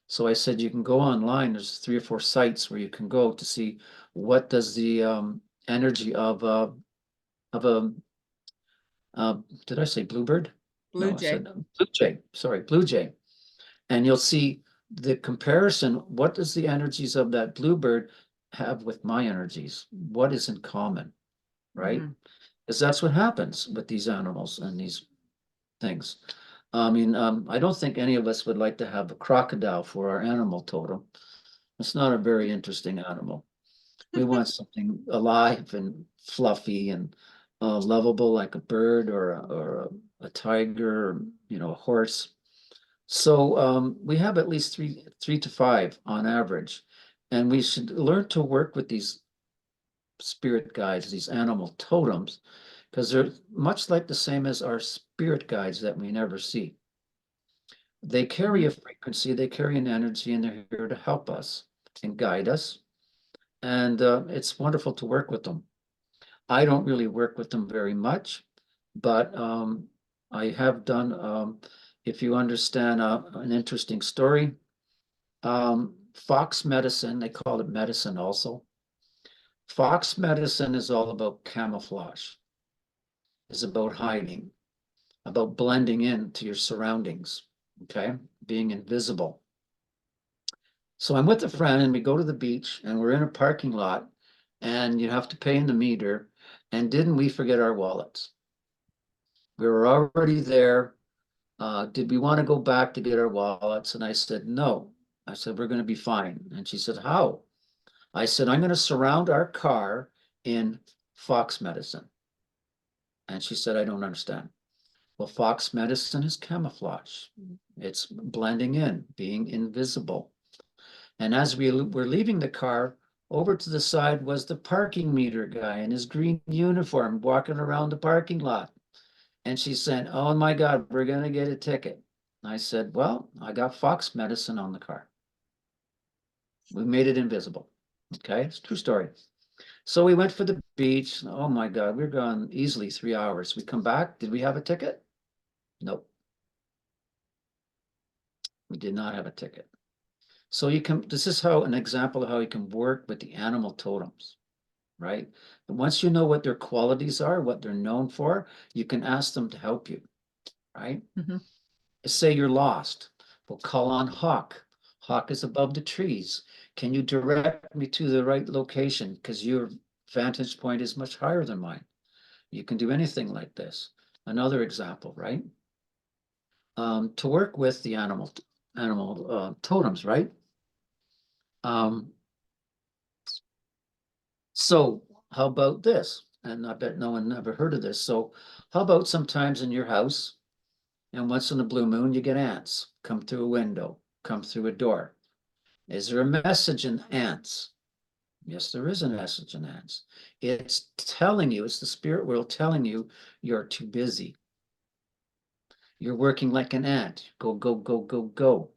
So I said, you can go online. There's 3 or 4 sites where you can go to see what does the energy of a, did I say bluebird? Blue No, I jay. said blue jay. Sorry, blue jay. And you'll see the comparison. What does the energies of that bluebird have with my energies? What is in common, right? Mhm. Because that's what happens with these animals and these things. I mean, I don't think any of us would like to have a crocodile for our animal totem. It's not a very interesting animal. We want something alive and fluffy and lovable, like a bird or a tiger, or, you know, a horse. So we have at least three to 5 on average, and we should learn to work with these spirit guides, these animal totems, because they're much like the same as our spirit guides that we never see. They carry a frequency, they carry an energy, and they're here to help us and guide us. And it's wonderful to work with them. I don't really work with them very much, but I have done, if you understand an interesting story, fox medicine, they call it medicine also. Fox medicine is all about camouflage, is about hiding, about blending into your surroundings, okay, being invisible. So I'm with a friend and we go to the beach and we're in a parking lot and you have to pay in the meter. And didn't we forget our wallets? We were already there. Did we want to go back to get our wallets? And I said, no. I said, we're going to be fine. And she said, how? I said, I'm going to surround our car in fox medicine. And she said, I don't understand. Well, fox medicine is camouflage. It's blending in, being invisible. And as we were leaving the car, Over to the side was the parking meter guy in his green uniform walking around the parking lot. And she said, oh my God, we're going to get a ticket. I said, well, I got Fox medicine on the car. We made it invisible. Okay, it's a true story. So we went for the beach. Oh my God, we were gone easily 3 hours. We come back. Did we have a ticket? Nope. We did not have a ticket. So you can, this is how an example of how you can work with the animal totems, right? And once you know what their qualities are, what they're known for, you can ask them to help you, right? Mhm. Say you're lost. We'll call on Hawk. Hawk is above the trees. Can you direct me to the right location? Because your vantage point is much higher than mine. You can do anything like this. Another example, right? To work with the animal totems, right? So how about this? And I bet no one ever heard of this. So how about sometimes in your house, and once in a blue moon, you get ants come through a window, come through a door. Is there a message in ants? Yes, there is a message in ants. It's telling you, it's the spirit world telling you you're too busy. You're working like an ant. Go, go, go, go, go.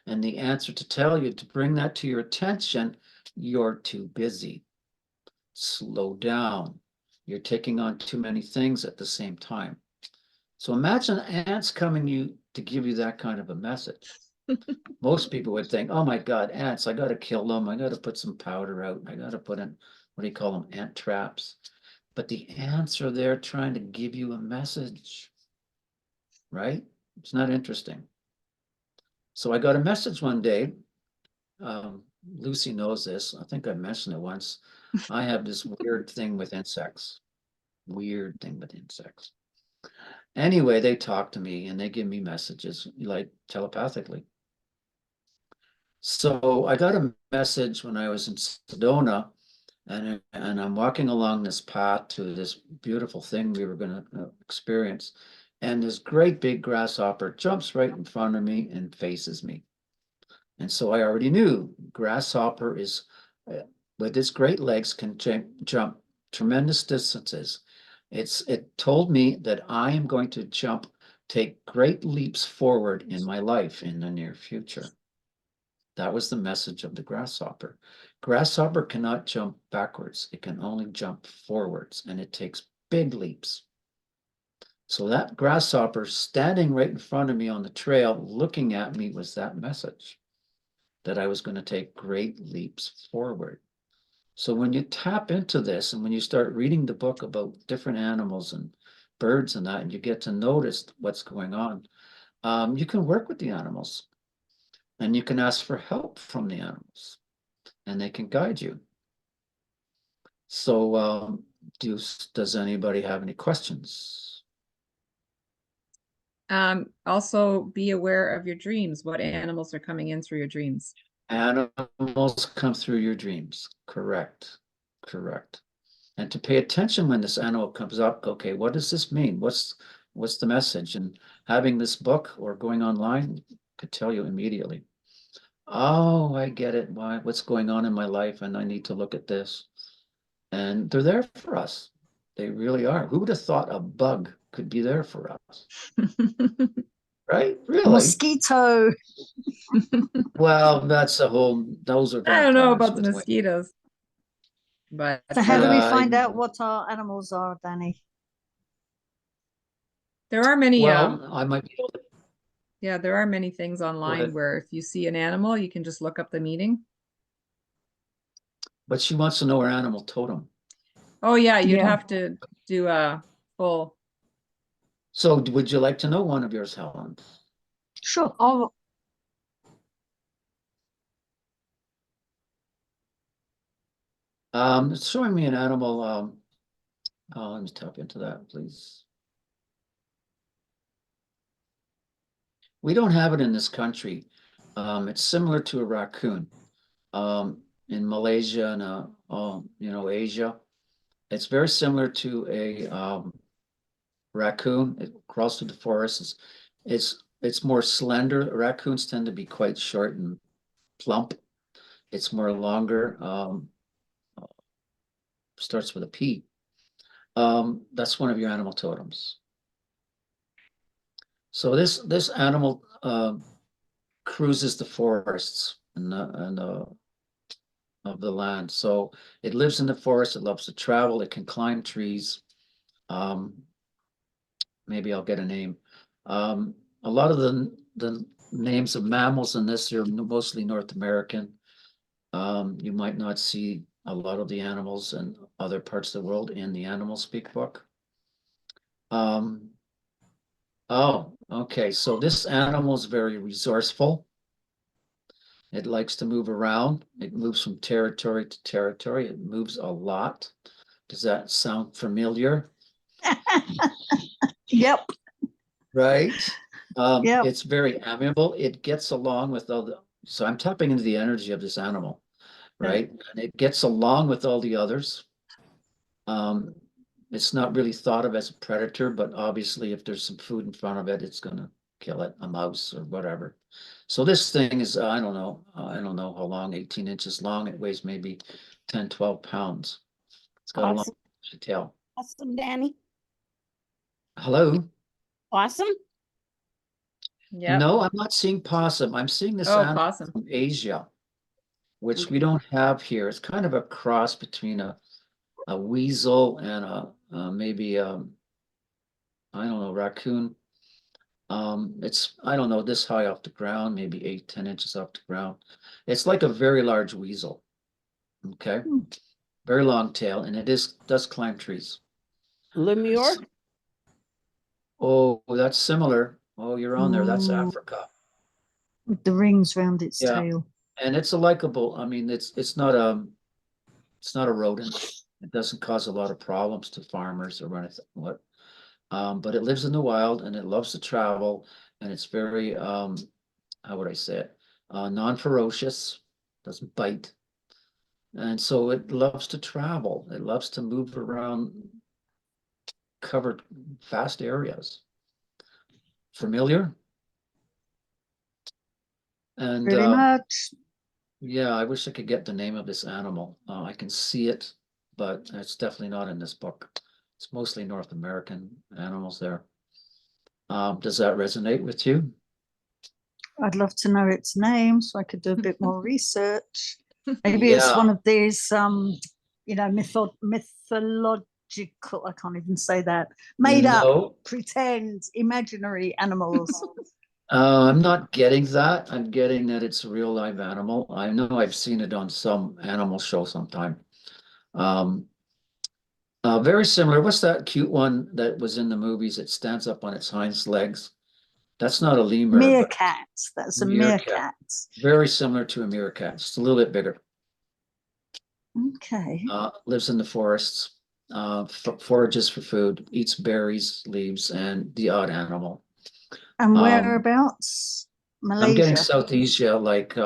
And the answer to tell you to bring that to your attention, you're too busy. Slow down. You're taking on too many things at the same time. So imagine ants coming you to give you that kind of a message. Most people would think, oh my God, ants, I got to kill them. I got to put some powder out. I got to put in, what do you call them? Ant traps. But the ants are there trying to give you a message, right? It's not interesting. So I got a message one day. Lucie knows this. I think I mentioned it once. I have this weird thing with insects. Weird thing with insects. Anyway, they talk to me and they give me messages like telepathically. So I got a message when I was in Sedona, and I'm walking along this path to this beautiful thing we were going to experience. And this great big grasshopper jumps right in front of me and faces me. And so I already knew grasshopper is, with its great legs, can jump tremendous distances. It told me that I am going to take great leaps forward in my life in the near future. That was the message of the grasshopper. Grasshopper cannot jump backwards. It can only jump forwards, and it takes big leaps. So that grasshopper standing right in front of me on the trail, looking at me, was that message that I was going to take great leaps forward. So when you tap into this and when you start reading the book about different animals and birds and that, and you get to notice what's going on, you can work with the animals and you can ask for help from the animals and they can guide you. So does anybody have any questions? Also be aware of your dreams. What animals are coming in through your dreams? Animals come through your dreams. Correct. Correct. And to pay attention when this animal comes up, okay, what does this mean? What's the message? And having this book or going online could tell you immediately. Oh, I get it. What's going on in my life? And I need to look at this. And they're there for us. They really are. Who would have thought a bug could be there for us? Right? Really? Mosquito. Well, those are I don't know vampires about the with wings. mosquitoes, but So how do we Yeah, find out what our animals are, Danny? there are many, well, I might be able to. yeah, there are many things online ahead. where if you see an animal, you can just look up the meaning. But she wants to know her animal totem. Oh yeah, you'd Yeah. have to do a full. So would you like to know one of yours, Helen? Sure. It's showing me an animal. Let me tap into that, please. We don't have it in this country. It's similar to a raccoon. In Malaysia and Asia, it's very similar to a raccoon. It crawls through the forest. It's more slender. Raccoons tend to be quite short and plump. It's more longer. starts with a P. That's one of your animal totems. So this animal cruises the forests and of the land. So it lives in the forest. It loves to travel. It can climb trees. Maybe I'll get a name. A lot of the names of mammals in this are mostly North American. You might not see a lot of the animals in other parts of the world in the Animal Speak book. Oh, okay. So this animal is very resourceful. It likes to move around. It moves from territory to territory. It moves a lot. Does that sound familiar? Yep, Right? Yep. It's very amiable. It gets along with all the, so I'm tapping into the energy of this animal, right? And it gets along with all the others. It's not really thought of as a predator, but obviously if there's some food in front of it, it's gonna kill it, a mouse or whatever. So this thing is, I don't know how long, 18 inches long. It weighs maybe 10, 12 pounds. It's got a long Awesome. tail. Awesome, Danny. Hello? Awesome. Yep. No, I'm not seeing possum. I'm seeing this Oh, animal possum. from Asia, which we Okay. don't have here. It's kind of a cross between a weasel and maybe I don't know, raccoon. It's, I don't know, this high off the ground, maybe 8, 10 inches off the ground. It's like a very large weasel. Okay. Hmm. Very long tail, and it does climb trees. Lemur. Oh, that's similar. Oh, you're on there. That's Mm. Africa. With the rings round its Yeah. tail. And it's a likable, I mean, it's not a rodent. It doesn't cause a lot of problems to farmers or anything. But it lives in the wild and it loves to travel, and it's very how would I say it? Non-ferocious, doesn't bite. And so it loves to travel. It loves to move around covered vast areas. Familiar? And Pretty much. yeah, I wish I could get the name of this animal. I can see it, but it's definitely not in this book. It's mostly North American animals there. Does that resonate with you? I'd love to know its name so I could do a bit more research. Maybe it's Yeah. one of these, mythological, I can't even say that, made up, No, pretend, imaginary animals. I'm not getting that. I'm getting that it's a real live animal. I know I've seen it on some animal show sometime. Very similar. What's that cute one that was in the movies? It stands up on its hind legs. That's not a lemur, but Meerkat. That's a meerkat. meerkat. Very similar to a meerkat, just a little bit bigger. Okay. Lives in the forests, forages for food, eats berries, leaves, and the odd animal. And whereabouts? I'm getting Malaysia. South Asia, like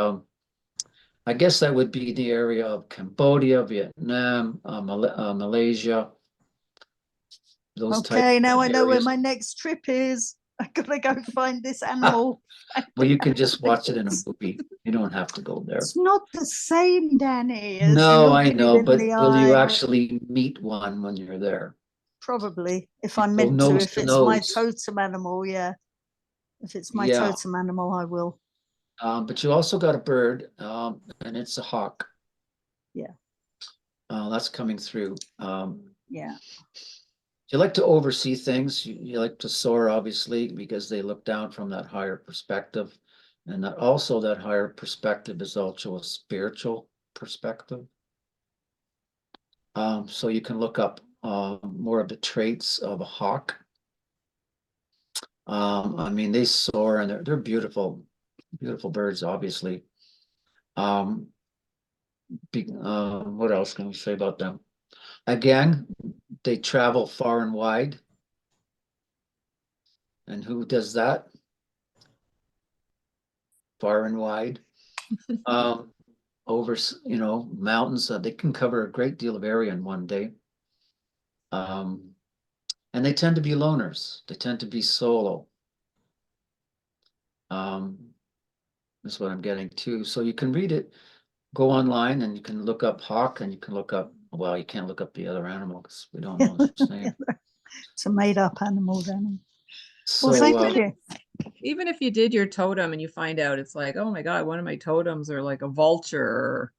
I guess that would be the area of Cambodia, Vietnam, Malaysia. Those type Okay, now of I know where areas. my next trip is. I gotta go find this animal. Well, you can just watch it in a movie. You don't have to go there. It's not the same, Danny, as No, I looking know, it in but the will you eye. actually meet one when you're there? Probably, if I'm Go meant to, nose if to it's my nose. totem animal, yeah. If it's my Yeah. totem animal, I will. But you also got a bird, and it's a hawk. Yeah. That's coming through. Yeah. You like to oversee things. You like to soar, obviously, because they look down from that higher perspective. And that also that higher perspective is also a spiritual perspective. So you can look up more of the traits of a hawk. I mean, they soar and they're beautiful, beautiful birds, obviously. What else can we say about them? Again, they travel far and wide. And who does that? Far and wide. Over, mountains. They can cover a great deal of area in one day. And they tend to be loners. They tend to be solo. That's what I'm getting to. So you can read it, go online and you can look up hawk and you can look up Well, you can't look up the other animal because we don't know its name. It's a made-up animal, then. So, Well, thank you. Even if you did your totem and you find out it's like, oh my God, one of my totems are like a vulture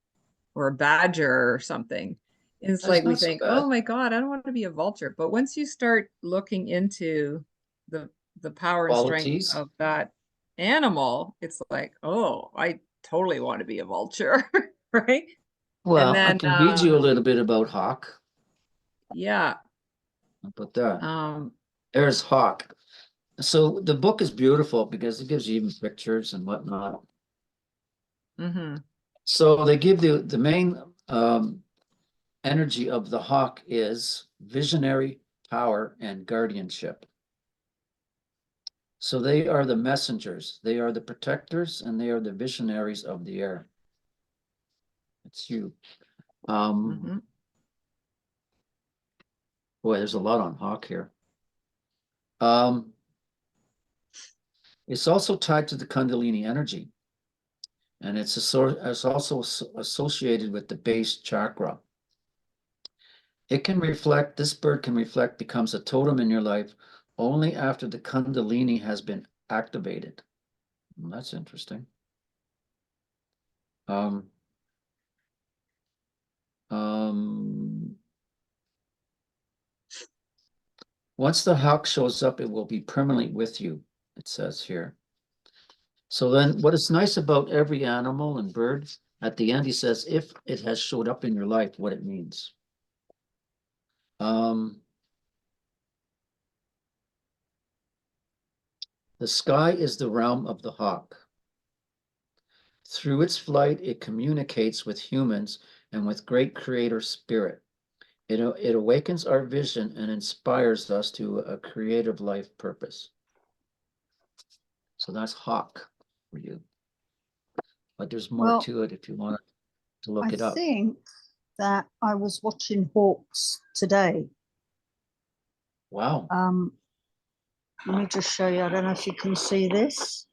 or a badger or something. It's That's like we not so think, bad. oh my God, I don't want to be a vulture. But once you start looking into the power and strength Qualities. of that animal, it's like, oh, I totally want to be a vulture, right? Well, I then, can read you a little bit about Hawk. Yeah. How about that? Um, There's Hawk. So the book is beautiful because it gives you even pictures and whatnot. mhm. So they give you the main energy of the hawk is visionary power and guardianship. So they are the messengers, they are the protectors, and they are the visionaries of the air. It's you. Mhm. Boy, there's a lot on hawk here. It's also tied to the Kundalini energy, and it's also associated with the base chakra. It can reflect, this bird can reflect, becomes a totem in your life only after the Kundalini has been activated. Well, that's interesting. Once the hawk shows up, it will be permanently with you, it says here. So then what is nice about every animal and bird, at the end he says, if it has showed up in your life, what it means. The sky is the realm of the hawk. Through its flight, it communicates with humans and with great creator spirit. It awakens our vision and inspires us to a creative life purpose. So that's hawk for you. But there's more Well, to it if you want to look I it up. think that I was watching hawks today. Wow. Let me just show you. I don't know if you can see this.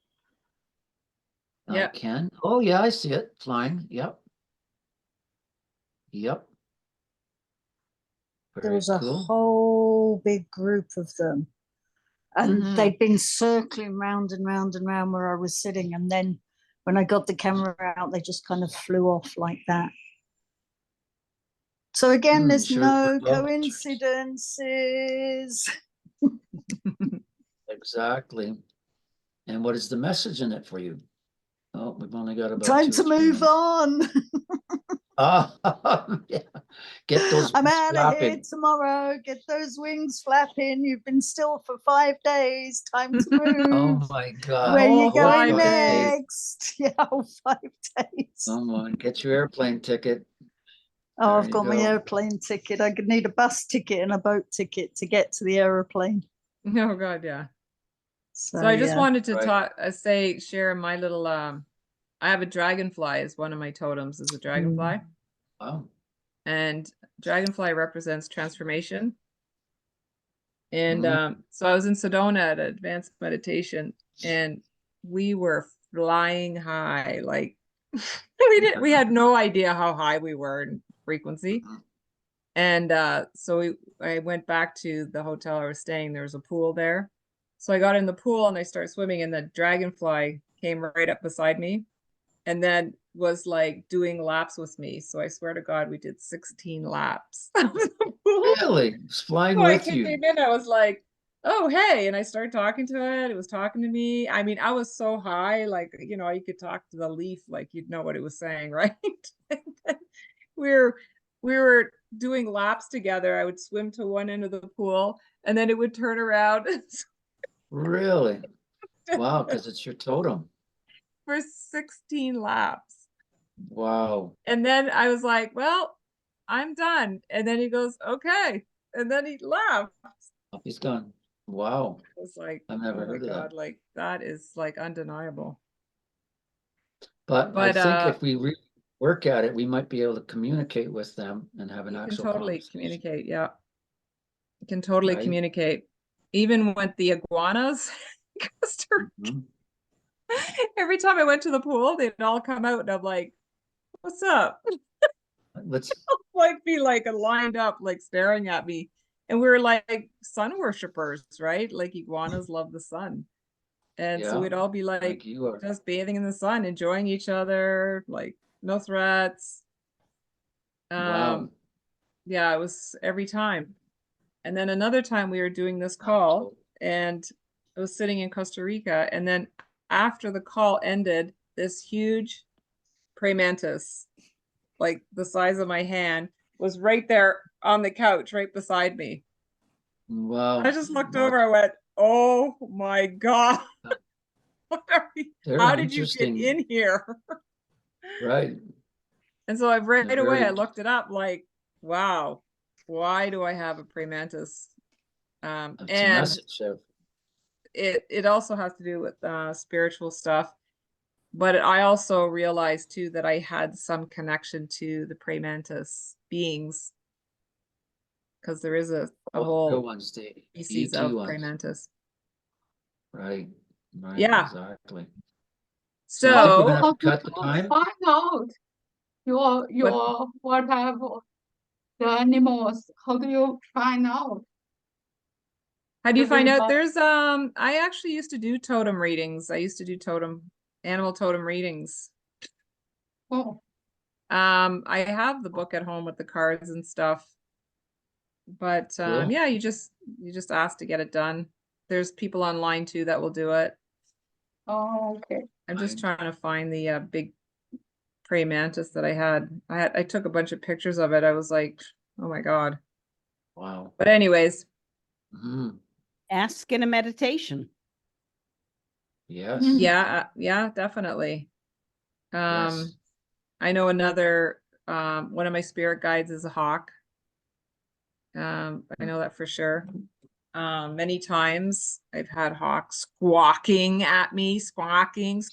I can. Oh yeah, I see it flying. Yep. Yep. There Very was a cool. whole big group of them. And Mhm. they'd been circling round and round and round where I was sitting. And then when I got the camera out, they just kind of flew off like that. So again, there's Sure. no coincidences. Exactly. And what is the message in it for you? Oh, we've only got about Time 2 to or 3 move minutes. on. Yeah. Get those I'm wings out of here flapping. tomorrow. Get those wings flapping. You've been still for 5 days. Time to Oh move. my God. Where you Oh, going 5 days. next? Yeah, 5 days. Come on, get your airplane ticket. Oh, There I've you got my go. airplane ticket. I could need a bus ticket and a boat ticket to get to the aeroplane. Oh God, yeah. So, So I just yeah. wanted to Right. share my little, I have a dragonfly as one of my totems is a dragonfly. Wow. And dragonfly represents transformation. And Mhm. so I was in Sedona at advanced meditation and we were flying high. Like we had no idea how high we were in frequency. Mhm. And so I went back to the hotel I was staying. There was a pool there. So I got in the pool and I started swimming and the dragonfly came right up beside me and then was like doing laps with me. So I swear to God, we did 16 laps of the pool. Really? It's flying So I with you. came in, I was like, oh, hey. And I started talking to it. It was talking to me. I mean, I was so high, like, you know, you could talk to the leaf, like you'd know what it was saying, right? we were we were doing laps together. I would swim to one end of the pool and then it would turn around Really? Wow, because it's your totem. for 16 laps. Wow. And then I was like, well, I'm done. And then he goes, okay. And then he left. He's gone. Wow. I was like, I've oh never my heard of that. God, like that is like undeniable. But I But think if we really work at it, we might be able to communicate with them and have an you can actual totally conversation, communicate. Yeah. You can totally right? communicate. Even with the iguanas. Mhm. Every time I went to the pool, they'd all come out and I'm like, what's up? Let's, like be like lined up, like staring at me. And we were like sun worshippers, right? Like iguanas love the sun. And so yeah, we'd all be like like you are. just bathing in the sun, enjoying each other, like no threats. Wow. Yeah, it was every time. And then another time we were doing this Oh, call and I was sitting in Costa Rica. And then after the call ended, this huge praying mantis, like the size of my hand, was right there on the couch right beside me. wow. I just looked Wow. over, I went, oh my God. What are we, They're how did you get interesting. in here? Right. And so I right They're away, I very, looked it up like, wow, why do I have a praying mantis? it's a And message of, it also has to do with spiritual stuff. But I also realized too that I had some connection to the praying mantis beings because there is a all the real whole ones, the species ET of praying ones. mantis. Right. Right. Yeah. Exactly. So I think we're gonna So have to cut the time. Find out your whatever the animals. How do you find out? how do you find out? Everybody- There's I actually used to do totem readings. I used to do animal totem readings. Oh, I have the book at home with the cards and stuff. But Cool. yeah, you just ask to get it done. There's people online too that will do it. oh, okay. I'm just Right. trying to find the big praying mantis that I had. I took a bunch of pictures of it. I was like, oh my God. Wow. But anyways, Mhm. Ask in a meditation. Yes. yeah, definitely. Yes. I know another one of my spirit guides is a hawk. I know that for sure. Many times I've had hawks squawking at me, squawking.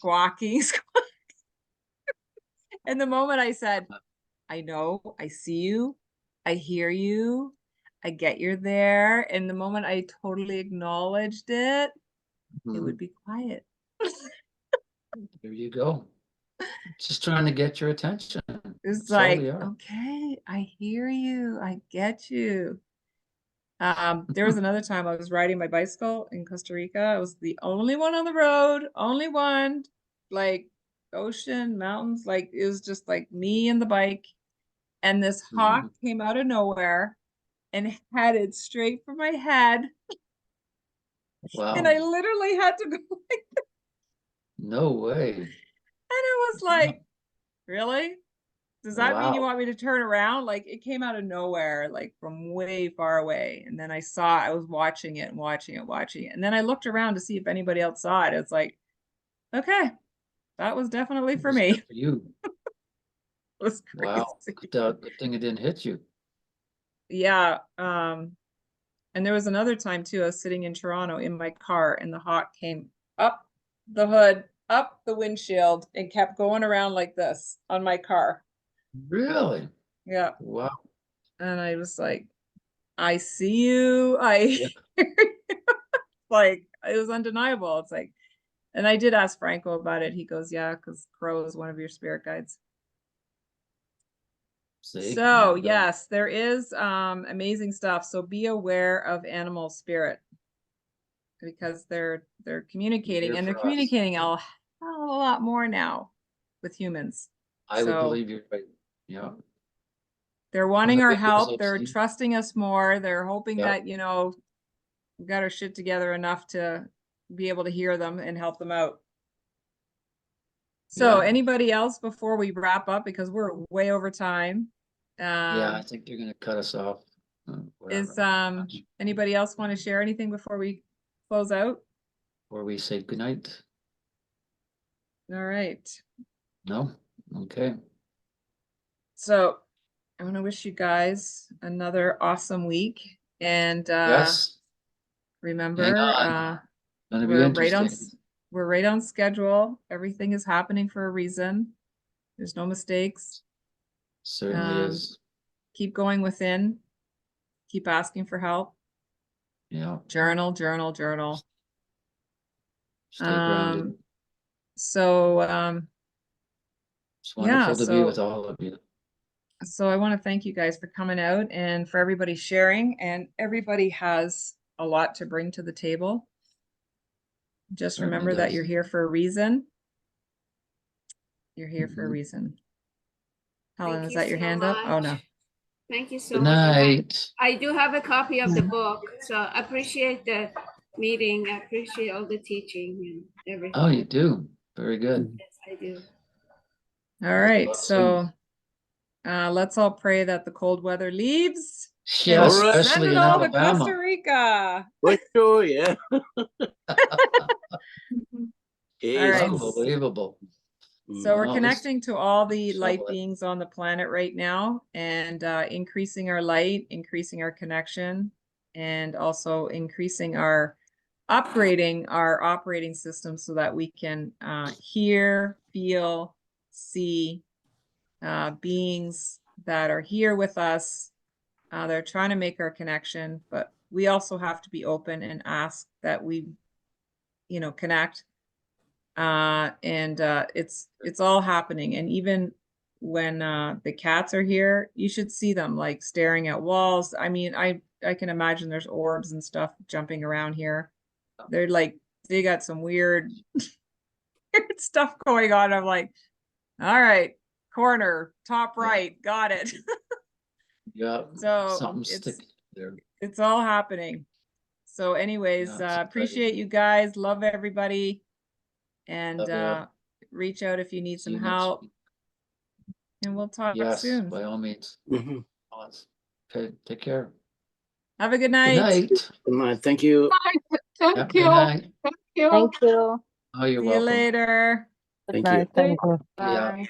And the moment I said, I know, I see you, I hear you, I get you're there. And the moment I totally acknowledged it, it would Mhm. be quiet. There you go. Just trying to get your attention. It's That's all like, they are. okay, I hear you, I get you. There was another time I was riding my bicycle in Costa Rica. I was the only one on the road, only one, like ocean, mountains, like it was just like me and the bike. And this hawk Mhm. came out of nowhere and headed straight for my head. And I Wow. literally had to go like, No way. and it was like, really? Does that mean you Wow. want me to turn around? Like it came out of nowhere, like from way far away. And then I was watching it and watching it. And then I looked around to see if anybody else saw it. It's like, okay, that was definitely It for was me. good for you. It was Wow. crazy. Good thing it didn't hit you. Yeah. And there was another time too, I was sitting in Toronto in my car and the hawk came up the hood, up the windshield, and kept going around like this on my car. Really? Yeah. Wow. And I was like, I see you. I Yeah. hear you. Like it was undeniable. It's like, and I did ask Franco about it. He goes, yeah, because Crow is one of your spirit guides. See? There So you go. yes, there is amazing stuff. So be aware of animal spirit because they're communicating Here and they're for us. communicating a hell of a lot more now with humans. I would So believe you're right. Yeah. they're One wanting of our the videos help. I've They're seen. trusting us more. They're hoping Yeah. that, you know, we got our shit together enough to be able to hear them and help them out. So Yeah. anybody else before we wrap up, because we're way over time. Yeah, I think they're gonna cut us off. Whatever. Is anybody else want to share anything before we close out? Or we say goodnight. All right. No? Okay. So I want to wish you guys another awesome week. And Yes. remember, Gonna be we're right on interesting. we're right on schedule. Everything is happening for a reason. There's no mistakes. Certainly is. Keep going within. Keep asking for help. Yeah. Journal. Stay grounded. So It's wonderful yeah, to be with so all of you. So I want to thank you guys for coming out and for everybody sharing, and everybody has a lot to bring to the table. Just Certainly remember that does. you're here for a reason. You're here for a Mhm. reason. Helen, Thank is you that your so hand up? Oh, no. much. Thank you so Good much. And night. I do have a copy of the book, so I appreciate the meeting. I appreciate all the teaching and everything. Oh, you do. Very good. Yes, I do. All right, so let's all pray that the cold weather leaves. Yeah, All right. Send especially it in all to Costa Alabama. Rica. For sure, yeah. All right. Unbelievable. So we're Wow, this- connecting to all the So light what- beings on the planet right now, and increasing our light, increasing our connection, and also increasing our upgrading our operating system so that we can hear, feel, see beings that are here with us. They're trying to make our connection, but we also have to be open and ask that we, connect. It's all happening. And even when the cats are here, you should see them like staring at walls. I mean, I can imagine there's orbs and stuff jumping around here. They're like, they got some weird stuff going on. I'm like, all right, corner, top Yeah. right, got it. Yeah, So something it's stick there. it's all happening. So anyways, Yeah, it's exciting. appreciate you guys. Love everybody. And Love ya. reach out if you need See some you next help. week. And we'll talk Yes, soon. by all means. Mhm. Okay, take care. Have a good Good night. night. Good night. Thank you. Thank Yep, you. good night. Thank you. Thank you. Oh, you're See you welcome. later. Good Thank night. you. Thank you. Yeah. Bye.